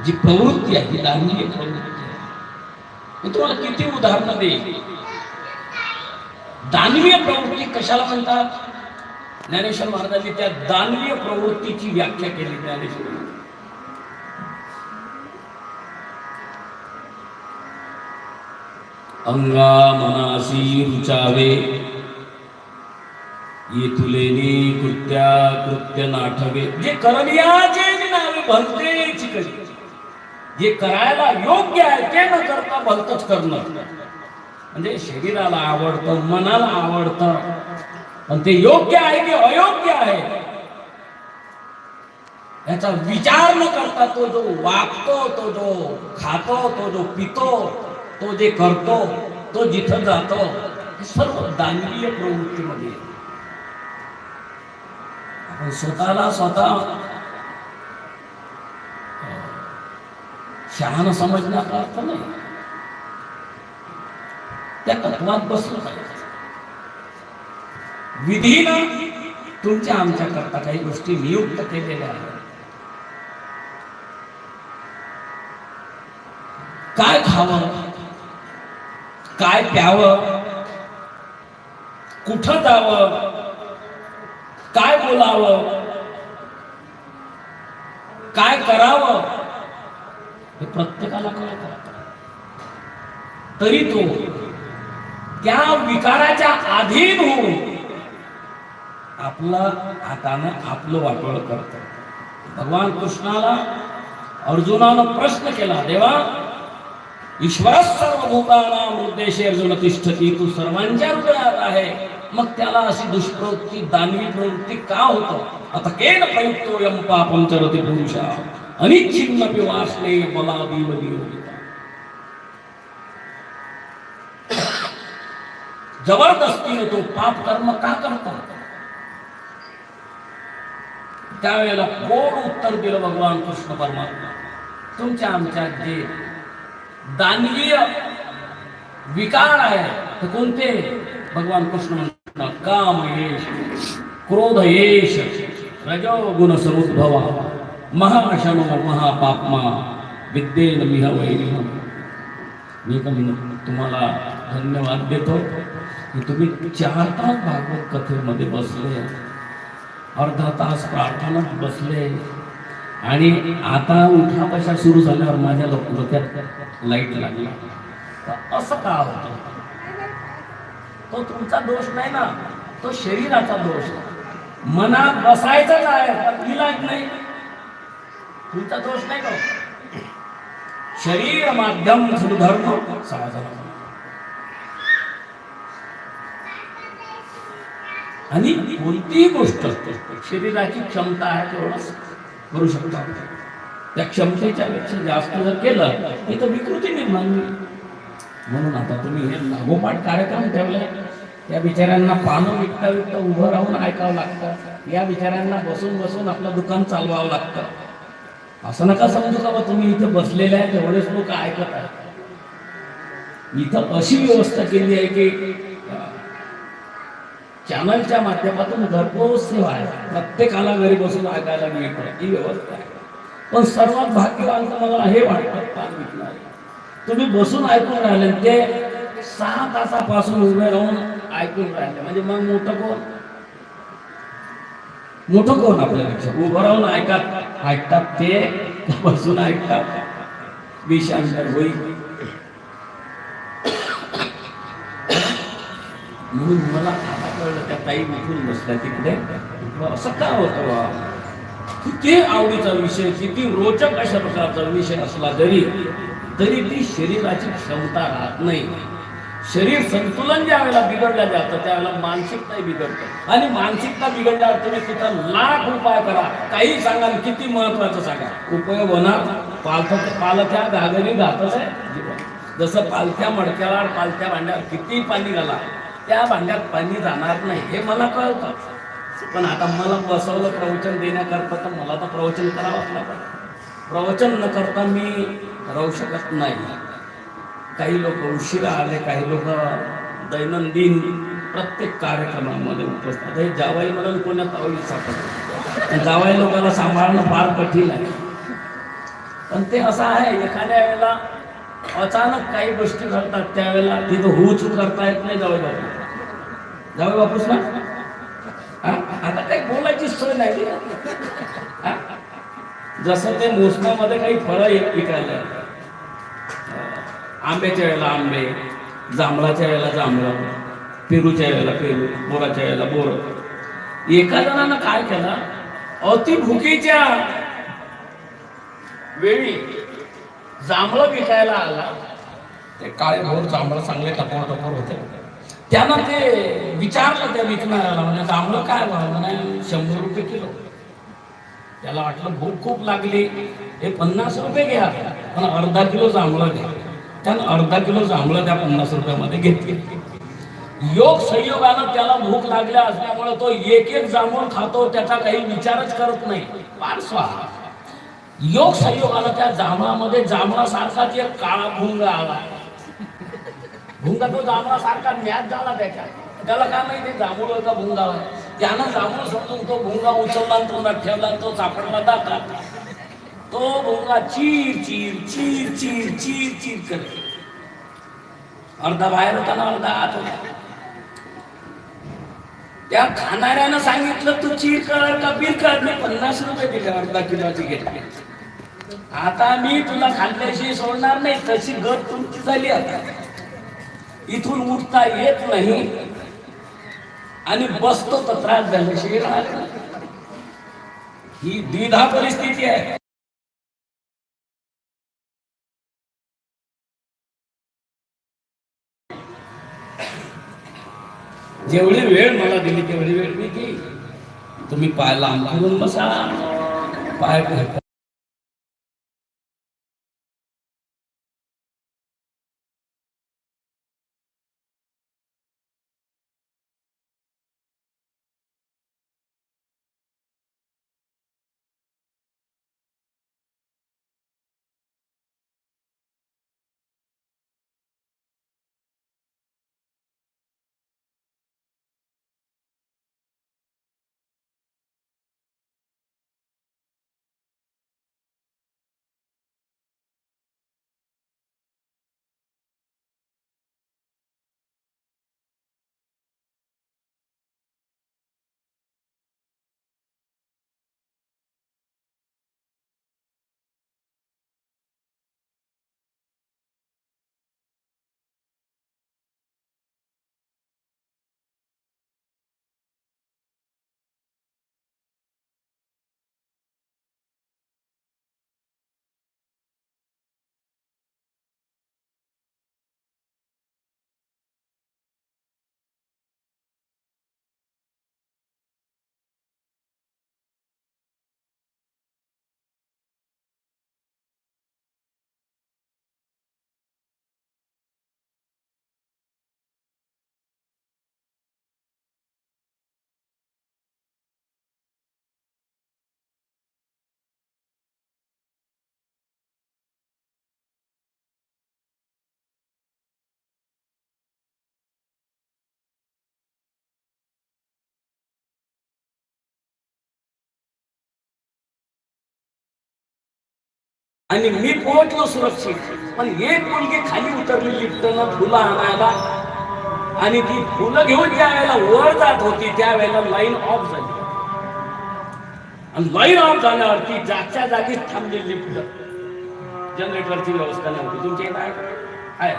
जी प्रवृत्ती आहे ती दानवीय प्रवृत्ती आहे. मी तुम्हाला किती उदाहरणं देईल. दानवीय प्रवृत्ती कशाला म्हणतात? ज्ञानेश्वर महाराजांनी त्या दानवीय प्रवृत्तीची व्याख्या केली. ज्ञानेश्वर अंगा मनासी रुचावे, येथुलेनी कृत्या कृत्य नाठवे. जे करण्याचे नावे भलतेची करी. जे करायला योग्य आहे ते न करता भलतच करणं. म्हणजे शरीराला आवडतं, मनाला आवडतं, पण ते योग्य आहे की अयोग्य आहे याचा विचार न करता तो जो वागतो, तो जो खातो, तो जो पितो, तो जे करतो, तो जिथं जातो, हे सर्व दानवीय प्रवृत्तीमध्ये. आपण स्वतःला स्वतः शहाणा समजण्याचा अर्थ नाही. त्या तत्वात बसलं पाहिजे. विधीनं तुमच्या आमच्या करता काही गोष्टी नियुक्त केलेल्या आहेत. काय खावं, काय प्यावं, कुठं जावं, काय बोलावं, काय करावं, हे प्रत्येकाला कळतं. तरी तो त्या विकाराच्या अधीन होऊन आपलं हातानं आपलं वाटोळ करतो. भगवान कृष्णाला अर्जुनानं प्रश्न केला, देवा ईश्वर सर्वभूतानां हृदयेषु अर्जुन तिष्ठति, तू सर्वांच्या हृदयात आहे, मग त्याला अशी दुष्प्रवृत्ती, दानवी प्रवृत्ती का होतं? आता केन प्रयुक्तोऽयं पापं चरति पुरुषः अनिच्छिन्नपि वासने बलादीव नियोजितः. जबरदस्तीने तो पाप कर्म का करतो? त्यावेळेला गोड उत्तर दिलं भगवान कृष्ण परमात्मा. तुमच्या आमच्या जे दानवीय विकार आहे ते कोणते? भगवान कृष्ण म्हणतात काम येश, क्रोध येश, रजोगुण समुद्भवा, महाशनो महापापमा, विद्येन मिह वैरिहम. मी तुम्हाला धन्यवाद देतो की तुम्ही 4 तास भागवत कथेमध्ये बसले, अर्धा तास प्रार्थनात बसले, आणि आता उठा कशा सुरू झाल्यावर माझ्या डोक्यात लाईट लागला. तर असं का होतं? तो तुमचा दोष नाही ना, तो शरीराचा दोष आहे. मनात बसायचं काय पण इलाज नाही, तुमचा दोष नाही का? शरीर माध्यम सुधर्म साधन. आणि कोणतीही गोष्ट शरीराची क्षमता आहे तेवढंच करू शकतो. त्या क्षमतेच्या पेक्षा जास्त जर केलं तर विकृती निर्माण होईल. म्हणून आता तुम्ही हे लागोपाठ कार्यक्रम ठेवले, त्या बिचाऱ्यांना पानं विकता विकता उभं राहून ऐकावं लागतं, या बिचाऱ्यांना बसून बसून आपलं दुकान चालवावं लागतं. असं नका समजू का तुम्ही इथे बसलेले आहे तेवढेच लोक ऐकत आहेत. इथं अशी व्यवस्था केली आहे की चॅनलच्या माध्यमातून घरपोच सेवा आहे, प्रत्येकाला घरी बसून ऐकायला मिळतं, ही व्यवस्था आहे. पण सर्वात भाग्यवान तर मला हे वाटतं पान विकणारे, तुम्ही बसून ऐकून राहिले, ते 6 तासापासून उभे राहून ऐकून राहिले, म्हणजे मग मोठं कोण? मोठं कोण आपल्यापेक्षा? उभं राहून ऐकतात ते बसून ऐकतात. विषांतर होईल. म्हणून मला आता कळलं, त्या ताई उठून बसल्या तिकडे, असं का होतं? किती आवडीचा विषय, किती रोचक अशा प्रकारचा विषय असला तरी ती शरीराची क्षमता राहत नाही. शरीर संतुलन ज्या वेळेला बिघडलं जातं त्यावेळेला मानसिकताही बिघडते. आणि मानसिकता बिघडल्यावर तुम्ही तिथं लाख उपाय करा, काही सांगा, किती महत्वाचं सांगा, उपयोग होणार? पालथ्या घागरी घातच आहे जीवन. जसं पालथ्या मडक्याला पालथ्या भांड्यावर किती पाणी घाला, त्या भांड्यात पाणी जाणार नाही, हे मला कळतं. पण आता मला बसवलं प्रवचन देण्याकरता, तर मला तर प्रवचन करावंच लागतं. प्रवचन न करता मी राहू शकत नाही. काही लोक उशिरा आले, काही लोक दैनंदिन प्रत्येक कार्यक्रमामध्ये उपस्थित. हे जावाई म्हणून कोण्यात आवडी सापडतं, जावाई लोकांना सांभाळणं फार कठीण आहे. पण ते असं आहे, एखाद्या वेळेला अचानक काही गोष्टी घडतात, त्यावेळेला तिथं हुच करता येत नाही. जावई बापूस ना आता काही बोलायची सोय नाही. जसं ते मोसमामध्ये काही फळं विकायला, आंब्याच्या वेळेला आंबे, जांभळाच्या वेळेला जांभळं, पेरूच्या वेळेला पेरू, बोराच्या वेळेला बोर. एका जणानं काय केलं, अति भुकेच्या वेळी जांभळं विकायला आला. ते काळे भोर जांभळं चांगले टपोर टपोर होते. त्यानं ते विचारलं त्या विकणाऱ्याला, म्हणजे जांभळं काय भाव? म्हणे 100 रुपये किलो. त्याला वाटलं भूक खूप लागली, हे 50 रुपये घ्या, पण अर्धा किलो जांभळं घ्या. त्यानं अर्धा किलो जांभळं त्या 50 रुपयामध्ये घेतली. योग संयोगानं त्याला भूक लागल्या असल्यामुळे तो एक एक जांभूळ खातो, त्याचा काही विचारच करत नाही. फार स्वाहा. योग संयोगानं त्या जांभळामध्ये जांभळासारखाच एक काळा भुंग आला. भुंगा तो जांभळासारखा मॅच झाला त्याला काय माहिती जांभूळ का भुंगा आहे. त्यानं जांभूळ समजून तो भुंगा उचलला, तोंडात ठेवला, तो सापडला दाता. तो भुंगा चीर चीर चीर चीर चीर चीर करते. अर्धा बाहेर होता ना, अर्धा आत होता. त्या खाणाऱ्यानं सांगितलं तू चीर कर का बीर कर, मी 50 रुपये दिले, अर्धा किलोची घेतली. आता मी तुला खाल्ल्याशी सोडणार नाही, तशी गत तुमची झाली. आता इथून उठता येत नाही आणि बसतो तर त्रास झाल्याशिवाय राहत नाही. ही द्विधा परिस्थिती आहे. जेवढी वेळ मला दिली तेवढी वेळ मी घेईन. तुम्ही पाय लांब करून बसा, पाय आणि मी पोहोचलो सुरक्षित. पण एक मुलगी खाली उतरली लिफ्टनं फुलं आणायला, आणि ती फुलं घेऊन ज्या वेळेला वर जात होती त्यावेळेला लाईन ऑफ झाली. आणि लाईन ऑफ झाल्यावरती जागच्या जागीच थांबली लिफ्ट. जनरेटरची व्यवस्था नाही होती. तुमच्या इथं आहे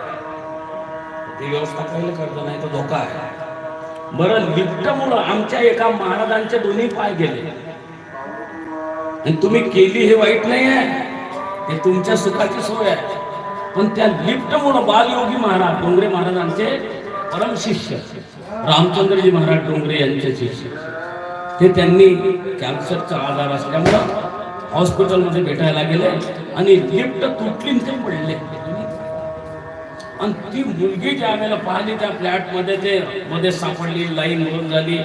ती व्यवस्था पहिलं करत नाही तर धोका आहे. बरं, लिफ्टमुळं आमच्या एका महाराजांचे दोन्ही पाय गेले. आणि तुम्ही केली हे वाईट नाही आहे, ते तुमच्या सुखाची सोय आहे. पण त्या लिफ्टमुळं बालयोगी महाराज डोंगरे महाराजांचे परम शिष्य रामचंद्रजी महाराज डोंगरे यांचे शिष्य, ते त्यांनी कॅन्सरचा आजार असल्यामुळं हॉस्पिटलमध्ये भेटायला गेले आणि लिफ्ट तुटली ते पडले. आणि ती मुलगी ज्या वेळेला पाहिली त्या फ्लॅटमध्ये ते मध्ये सापडली, लाईन होऊन झाली,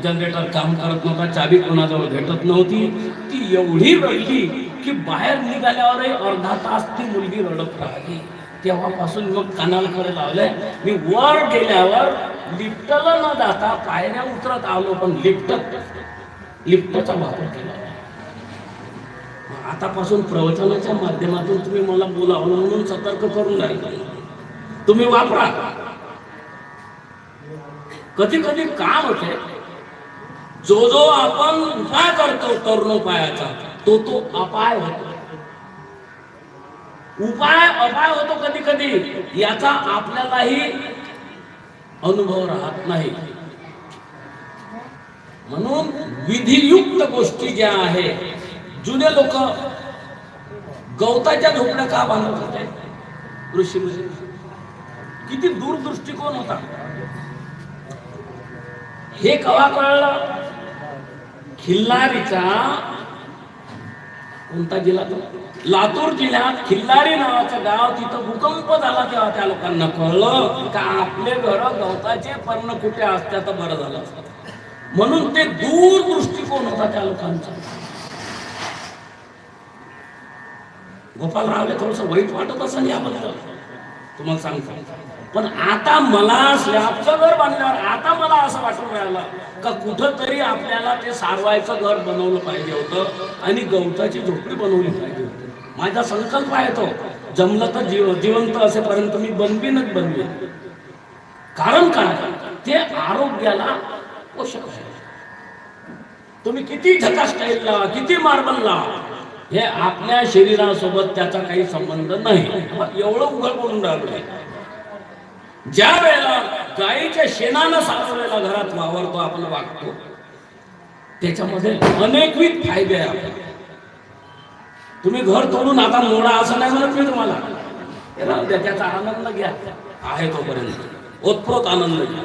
जनरेटर काम करत नव्हता, चाबी कोणाजवळ भेटत नव्हती. ती एवढी रडली की बाहेर निघाल्यावरही अर्धा तास ती मुलगी रडत राहिली. तेव्हापासून मग कानाला खरं लावलंय. मी वर गेल्यावर लिफ्टला न जाता पायऱ्या उतरत आलो, पण लिफ्टचा वापर केला. आतापासून प्रवचनाच्या माध्यमातून तुम्ही मला बोलावलं म्हणून सतर्क करून राहिले. तुम्ही वापरा. कधी कधी काय होते, जो आपण उपाय करतो तरुणोपायाचा तो अपाय होतो. उपाय अपाय होतो कधी कधी, याचा आपल्यालाही अनुभव राहत नाही. म्हणून विधियुक्त गोष्टी ज्या आहे, जुने लोक गवताच्या झोपड्या का बांधत होते ऋषीमुनी? किती दूरदृष्टिकोन होता. हे केव्हा कळलं? खिल्लारीचा कोणता जिल्हा तो? लातूर जिल्ह्यात खिल्लारी नावाचं गाव, तिथं भूकंप झाला तेव्हा त्या लोकांना कळलं का आपले घर गवताचे पर्णकुटे असत्या तर बरं झालं. म्हणून ते दूरदृष्टिकोन होता त्या लोकांचा. गोपालरावले थोडस वाईट वाटत असं याबद्दल तुम्हाला सांगतो. पण आता मला स्लॅबचं घर बांधल्यावर आता मला असं वाटून राहिलं का कुठंतरी आपल्याला ते सारवायचं घर बनवलं पाहिजे होतं आणि गवताची झोपडी बनवली पाहिजे होती. माझा संकल्प आहे तो, जमलं तर जिवंत असेपर्यंत मी बनवीनच बनवीन. कारण काय, ते आरोग्याला पोषक आहे. तुम्ही किती झकास टाईल लावा, किती मार्बल लावा, हे आपल्या शरीरासोबत त्याचा काही संबंध नाही. एवढं उघड बोलून राहिलो. ज्या वेळेला गाईच्या शेणानं सारवलेला घरात वावरतो आपण, वागतो, त्याच्यामध्ये अनेकविध फायदे आहे आपल्याला. तुम्ही घर तोडून आता मोडा असं नाही म्हणत मी तुम्हाला. त्याचा आनंद घ्या, आहे तोपर्यंत ओतप्रोत आनंद घ्या.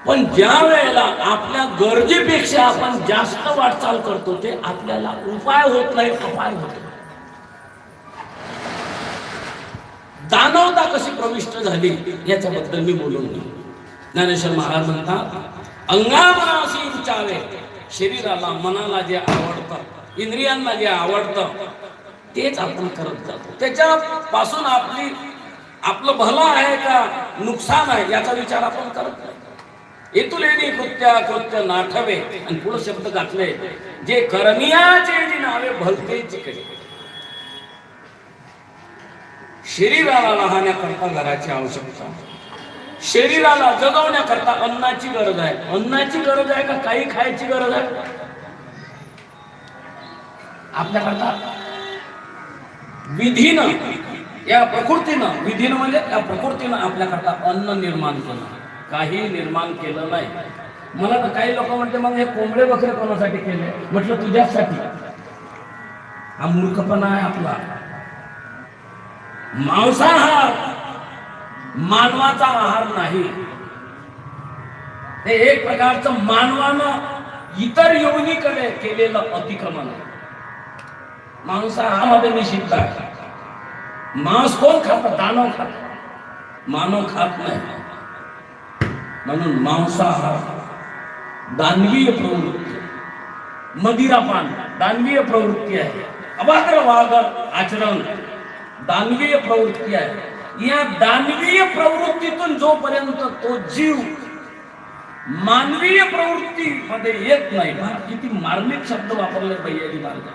पण ज्या वेळेला आपल्या गरजेपेक्षा आपण जास्त वाटचाल करतो, ते आपल्याला उपाय होत नाही, अपाय होतो. दानवता कशी प्रविष्ट झाली याच्याबद्दल मी बोलून घेईन. ज्ञानेश्वर महाराज म्हणतात, अंगामनासी रुचावे, शरीराला मनाला जे आवडतं, इंद्रियांना जे आवडतं तेच आपण करत जातो. त्याच्यापासून आपलं भलं आहे का नुकसान आहे याचा विचार आपण करत नाही. येतुलेनी कृत्य नाठवे, आणि पुढे शब्द घातले, जे करनियाचे जी नावे भलतेची करी. शरीराला राहण्याकरता घराची आवश्यकता, शरीराला जगवण्याकरता अन्नाची गरज आहे. अन्नाची गरज आहे का काही खायची गरज आहे आपल्याकरता? विधीनं, या प्रकृतीनं, विधीनं म्हणजे या प्रकृतीनं आपल्याकरता अन्न निर्माण केलं, काही निर्माण केलं नाही. मला तर काही लोक म्हणते, मग हे कोंबडे बकरे कोणासाठी केले? म्हटलं तुझ्यासाठी. हा मूर्खपणा आहे आपला. मांसाहार मानवाचा आहार नाही. हे एक प्रकारचं मानवानं इतर योनीकडे केलेलं अतिक्रमण आहे. मांसाहारामध्ये निषिद्ध आहे. मांस कोण खात? दानव खात, मानव खात नाही. म्हणून मांसाहार दानवीय प्रवृत्ती, मदिरापान दानवीय प्रवृत्ती आहे. अबाध्य वागणूक आचरण दानवीय प्रवृत्ती आहे. या दानवीय प्रवृत्तीतून जोपर्यंत तो जीव मानवीय प्रवृत्ती मध्ये येत नाही. किती मार्मिक शब्द वापरले भैयाजी महाराज.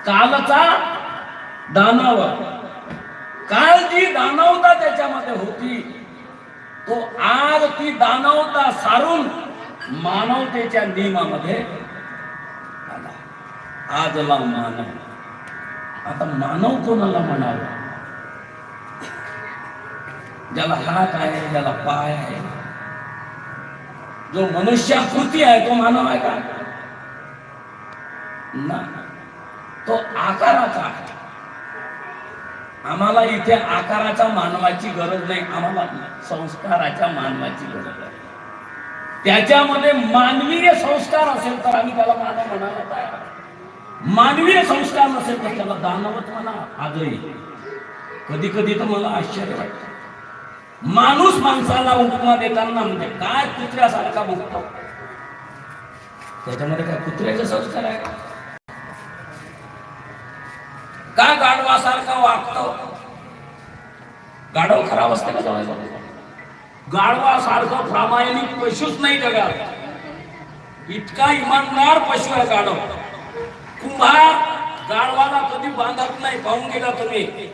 कालचा दानव, काल जी दानवता त्याच्यामध्ये होती, तो आज ती दानवता सारून मानवतेच्या नियमामध्ये आला. आजला मानव. आता मानव कोणाला म्हणावा? ज्याला हात आहे, ज्याला पाय आहे, जो मनुष्याकृती आहे, तो मानव आहे का? ना, तो आकाराचा आहे. आम्हाला इथे आकाराच्या मानवाची गरज नाही, आम्हाला संस्काराच्या मानवाची गरज आहे. त्याच्यामध्ये मानवीय संस्कार असेल तर आम्ही त्याला मानव म्हणायला तयार. मानवीय संस्कार नसेल तर त्याला दानवत म्हणा. आजही कधी कधी तर मला आश्चर्य वाटतं, माणूस माणसाला उपमा देताना म्हणजे काय कुत्र्यासारखा बघतो. त्याच्यामध्ये काय कुत्र्याचे संस्कार आहे का? गाढवासारखा वागतो. गाढव खराब असते का? जवळ गाढवासारखं प्रामाणिक पशुच नाही जगात. इतका इमानदार पशु आहे गाढव. कुंभार गाढवाला कधी बांधत नाही. पाहून गेला तुम्ही,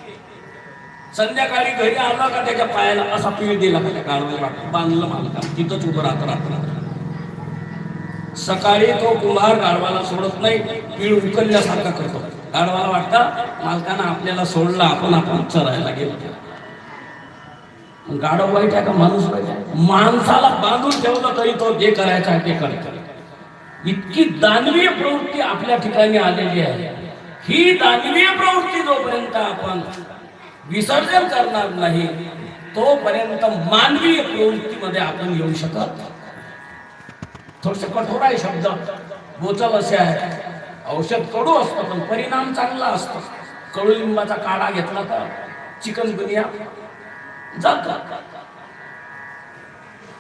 संध्याकाळी घरी आला का त्याच्या पायाला असा पीळ दिला का त्या गाढवाला बांधलं मालका, तिथंच उभं राहत. सकाळी तो कुंभार गाढवाला सोडत नाही, पीळ उकलल्यासारखा करतो. गाढवाला वाटतं मालकानं आपल्याला सोडलं, आपण चरायला गेलो. गाढव वाईट आहे का माणूस वाईट आहे? माणसाला बांधून ठेवलं तरी तो जे करायचं आहे ते करतो. इतकी दानवीय प्रवृत्ती आपल्या ठिकाणी आलेली आहे. ही दानवीय प्रवृत्ती जोपर्यंत आपण विसर्जन करणार नाही तोपर्यंत मानवीय प्रवृत्तीमध्ये आपण येऊ शकत. थोडस कठोर आहे शब्द, बोचल असे आहे. औषध कडू असतं पण परिणाम चांगला असतो. कडुलिंबाचा काढा घेतला तर चिकनगुनिया जात,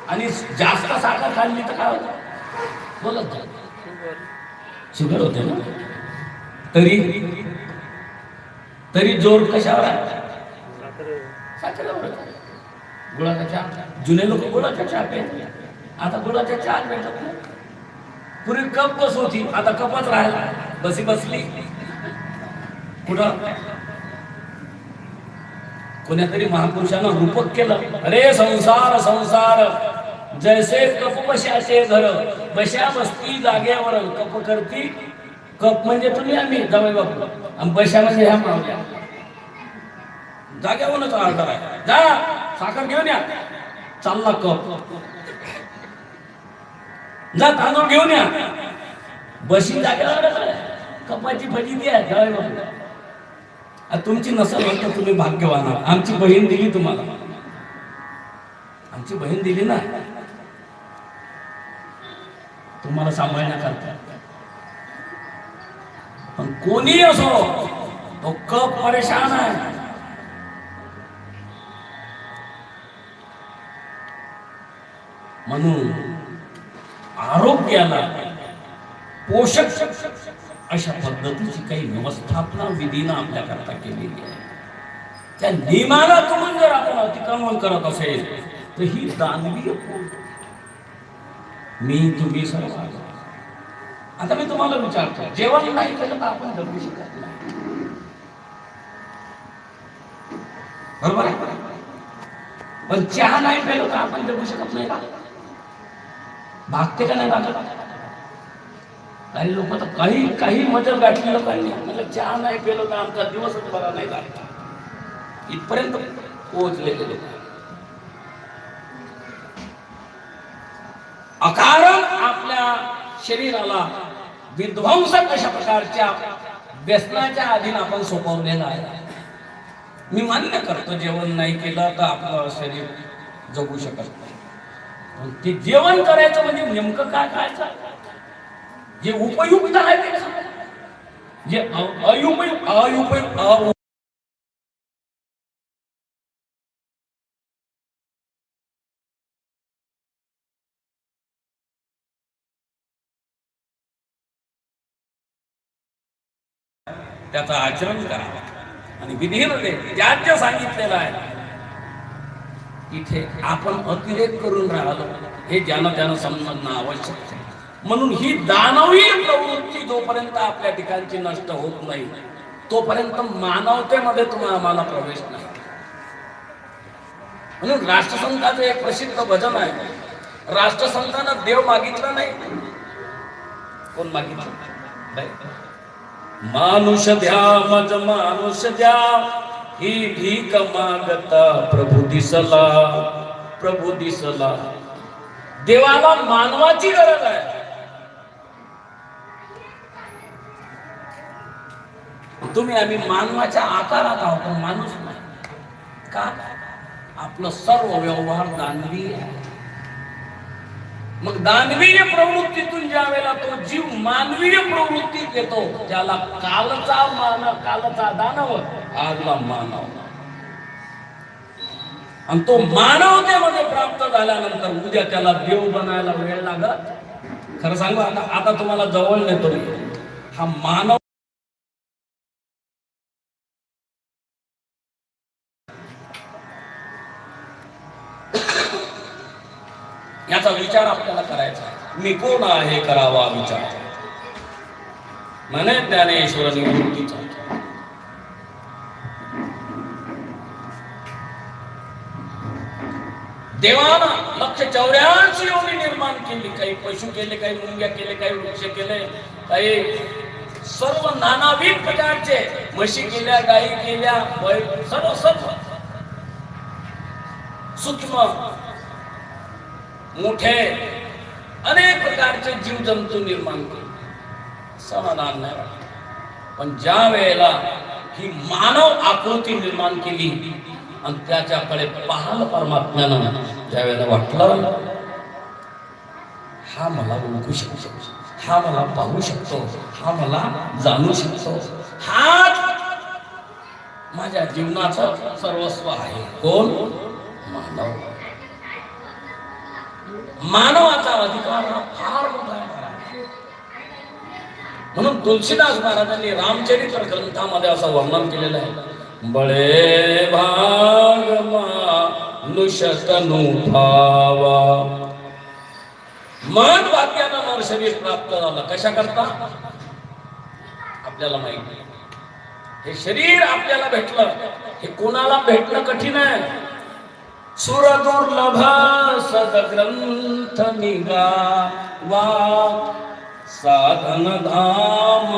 आणि जास्त साखर खाल्ली तर काय होतं? बोलत शुगर होते ना. तरी जोर कशावर आहे? साखरेवर. गुळाचा चहा. जुने लोक गुळाचा चहा प्यायचे, आता गुळाच्या चहा भेटत नाही. पूर्वी कप बस होती, आता कपच राहिला. बसी बसली कुठं? कोण्यातरी महापुरुषानं रूपक केलं, अरे संसार संसार जैसे कप बशाचे घर, बशा बसती जागेवर कप करती. कप म्हणजे तुम्ही आम्ही जावई बापू, आणि बशा म्हणजे ह्या मावल्या. जाग्यावरच ऑर्डर आहे, जा साखर घेऊन या. चालला कप. जा तांदूळ घेऊन या. बशी जाग्यावर कपाची भजी द्या जावई बापू. तुमची नसल तर तुम्ही भाग्यवान आहात. आमची बहीण दिली तुम्हाला, आमची बहीण दिली ना तुम्हाला सांभाळण्याकरता. पण कोणी असो तो कप परेशान आहे. म्हणून आरोग्याला पोषक अशा पद्धतीची काही व्यवस्थापना विधीनं आपल्याकरता केलेली आहे. त्या नियमाला तुम्ही जर आपण अतिक्रमण करत असेल तर ही दानवीय मी तुम्ही सर्व. आता मी तुम्हाला विचारतो, जेवण नाही केलं तर आपण जगू शकत नाही, बरोबर आहे? पण चहा नाही पेलो तर आपण जगू शकत नाही का? भागते का नाही भागत? काही लोक तर काही मजल गाठली लोकांनी, म्हणजे चहा नाही पेलो तर आमचा दिवसच बरा नाही लागला, इथपर्यंत पोहोचलेले लोक. अकारण आपल्या शरीराला विध्वंसक अशा प्रकारच्या व्यसनाच्या अधीन आपण सोपवलेला आहे. मी मान्य करतो जेवण नाही केलं तर आपलं शरीर जगू शकत नाही. पण ते जेवण करायचं म्हणजे नेमकं काय खायचं, जे उपयुक्त आहे ते खा, जे अयुपयुक्त त्याचं आचरण करा आणि विधीनं ते त्याज्य सांगितलेलं आहे. तिथे आपण अतिरेक करून राहिलो हे ज्यानं समजणं आवश्यक आहे. म्हणून ही दानवीय प्रवृत्ती जोपर्यंत आपल्या ठिकाणची नष्ट होत नाही तोपर्यंत मानवतेमध्ये आम्हाला प्रवेश नाही. म्हणून राष्ट्रसंताचं एक प्रसिद्ध भजन आहे. राष्ट्रसंतानं देव मागितला नाही. कोण मागितलं नाही? मानुष द्या मज मानुष द्या ही भीक मागता प्रभू दिसला, प्रभू दिसला. देवाला मानवाची गरज आहे. तुम्ही आम्ही मानवाच्या आकारात आहोत पण माणूस नाही. का? आपलं सर्व व्यवहार दानवीय आहे. मग दानवीय प्रवृत्तीतून ज्या वेळेला तो जीव मानवीय प्रवृत्तीत येतो त्याला कालचा दानव आजला मानव. आणि तो मानवतेमध्ये प्राप्त झाल्यानंतर उद्या त्याला देव बनायला वेळ लागत. खरं सांगू आता तुम्हाला जवळ नेतो हा मानव याचा विचार आपल्याला करायचा आहे. मी कोण आहे करावा विचार म्हणे ज्ञानेश्वर निवृत्तीचा. देवानं 184 योनी निर्माण केली. काही पशु केले, काही मुंग्या केले, काही वृक्ष केले, काही सर्व नानाविध प्रकारचे म्हशी केल्या, गायी केल्या, सर्व सूक्ष्म मोठे अनेक प्रकारचे जीव जंतू निर्माण केले. समाधान नाही. पण ज्या वेळेला ही मानव आकृती निर्माण केली आणि त्याच्याकडे पाहिलं परमात्म्यानं, ज्या वेळेला वाटलं हा मला ओळखू शकतो, हा मला पाहू शकतो, हा मला जाणू शकतो, हा माझ्या जीवनाचं सर्वस्व आहे. कोण? मानव. मानवाचा अधिकार हा फार मोठा आहे. म्हणून तुलसीदास महाराजांनी रामचरित्र ग्रंथामध्ये असं वर्णन केलेलं आहे. बळे भाग मानुष तनु भावा. मन वाक्यानं नर शरीर प्राप्त झालं. कशा करता? आपल्याला माहिती नाही. हे शरीर आपल्याला भेटलं. हे कोणाला भेटणं कठीण आहे. सुर दुर्लभ सदग्रंथ निगावा साधन धाम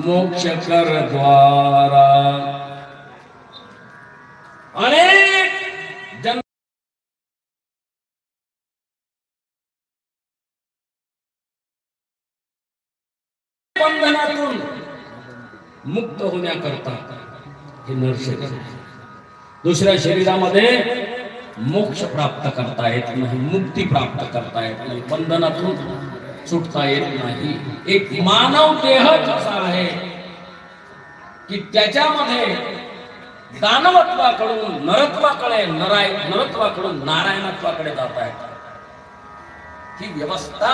मोक्ष कर द्वारा. अनेक जन बंधनातून मुक्त होण्याकरता हे नरशरीर. दुसऱ्या शरीरामध्ये मोक्ष प्राप्त करता येत नाही, मुक्ती प्राप्त करता येत नाही, बंधनातून सुटता येत नाही. एक मानव देह असा आहे की त्याच्यामध्ये दानवत्वाकडून नरत्वाकडे नरत्वाकडून नारायणत्वाकडे जाता येत. ही व्यवस्था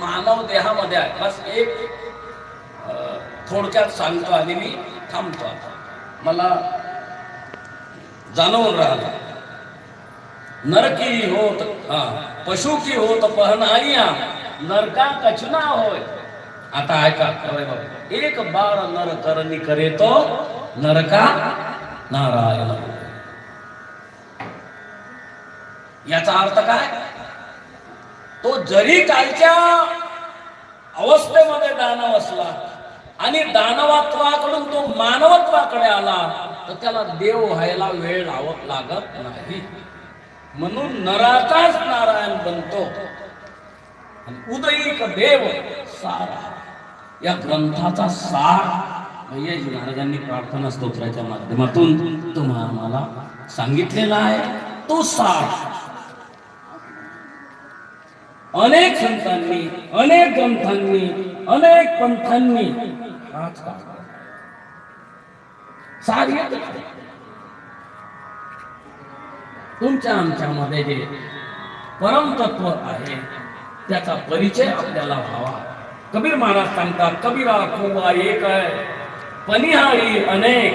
मानव देहामध्ये आहे. बस एक थोडक्यात सांगतो आणि मी थांबतो. आता मला जाणवून राहिला. नर की होत पशु की होत पहनाइया नरका कचना होय. आता ऐका एक बार नर करनी करे तो नरका नारायण. याचा अर्थ काय? तो जरी कालच्या अवस्थेमध्ये दानव असला आणि दानवत्वाकडून तो मानवत्वाकडे आला तर त्याला देव व्हायला वेळ लागत नाही. म्हणून नराचाच नारायण बनतो. उदयिक देव सारा या ग्रंथाचा सार भैयाजी महाराजांनी प्रार्थना स्तोत्राच्या माध्यमातून तुम्हाला आम्हाला सांगितलेला आहे. तो सार अनेक संतांनी, अनेक ग्रंथांनी, अनेक पंथांनी सार तुमच्या आमच्यामध्ये जे परमतत्व आहे त्याचा परिचय आपल्याला व्हावा. कबीर महाराज सांगतात, कबीरा खूबा एक आहे पनिहाळी अनेक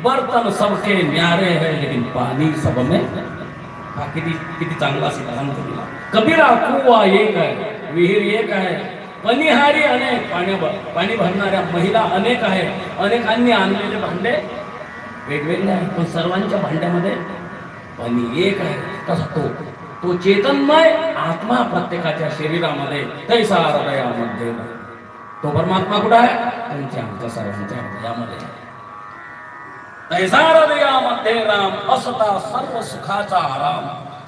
बर्तन सबके न्यारे है लेकिन पानी सब में। हा किती किती चांगला सिद्धांत दिला कबीरा. कुवा एक आहे, विहीर एक आहे, पनिहारी अनेक, पाणी भरणाऱ्या महिला अनेक आहेत, अनेकांनी आणलेले भांडे वेगवेगळे आहेत, पण सर्वांच्या भांड्यामध्ये पाणी एक आहे. तसा तो चेतनमय आत्मा प्रत्येकाच्या शरीरामध्ये तैसा हृदयामध्ये. तो परमात्मा कुठं आहे? तुमच्या आमच्या सर्वांच्या हृदयामध्ये. तैसा हृदयामध्ये राम असता सर्व सुखाचा आराम.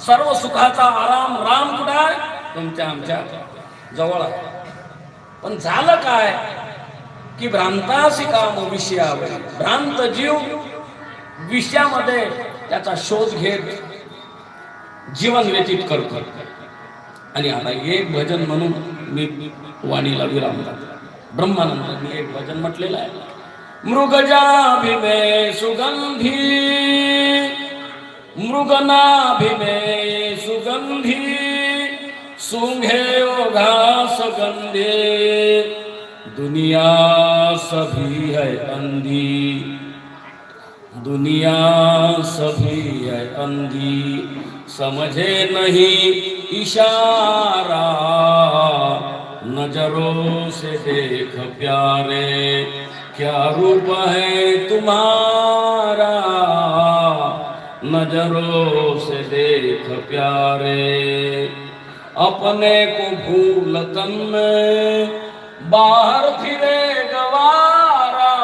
सर्व सुखाचा आराम राम कुठं आहे? तुमच्या आमच्या जवळ आहे. पण झालं काय की भ्रांतासी काम विषयावर. भ्रांत जीव विषयामध्ये त्याचा शोध घेत जीवन व्यतीत करतो. आणि आता एक भजन म्हणून मी वाणीला विराम देतो. ब्रह्मानंदांनी एक भजन म्हटलेलं आहे. मृगजाभिमे सुगंधी, मृगनाभिमे सुगंधी, सूंघे घास गंधे, दुनिया सभी है अंधी, दुनिया सभी है अंधी, समझे नहीं इशारा, नजरों से देख प्यारे, क्या रूप है तुम्हारा, नजरों से देख प्यारे, अपने को भूल तन में बाहर फिरे गवारा,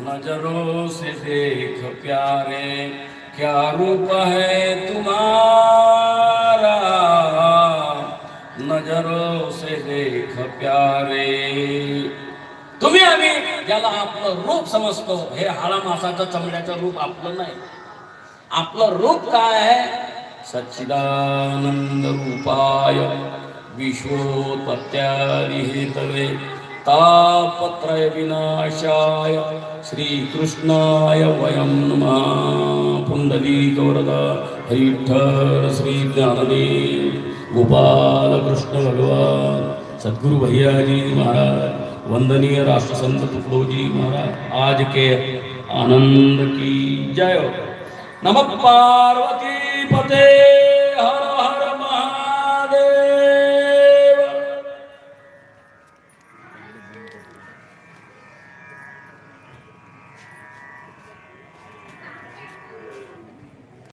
नजरों से देख प्यारे, क्या रूप है तुम्हारा, नजरों से देख प्यारे. तुम्ही आम्ही ज्याला आपलं रूप समजतो, हे हाडा मासाचं चमड्याचं रूप आपलं नाही. आपलं रूप काय आहे? सच्चिदानंद रूपाय विश्वोत्पत्त्यादि हेतवे तापत्रय विनाशाय श्रीकृष्णाय वयं नमः. पुंडलीकवरदा विठ्ठल श्री ज्ञानदेव गोपाल कृष्ण भगवान सद्गुरु भैयाजी महाराज, वंदनीय राष्ट्रसंत तुकडोजी महाराज आज के आनंद की जय. नमः पार्वती पते.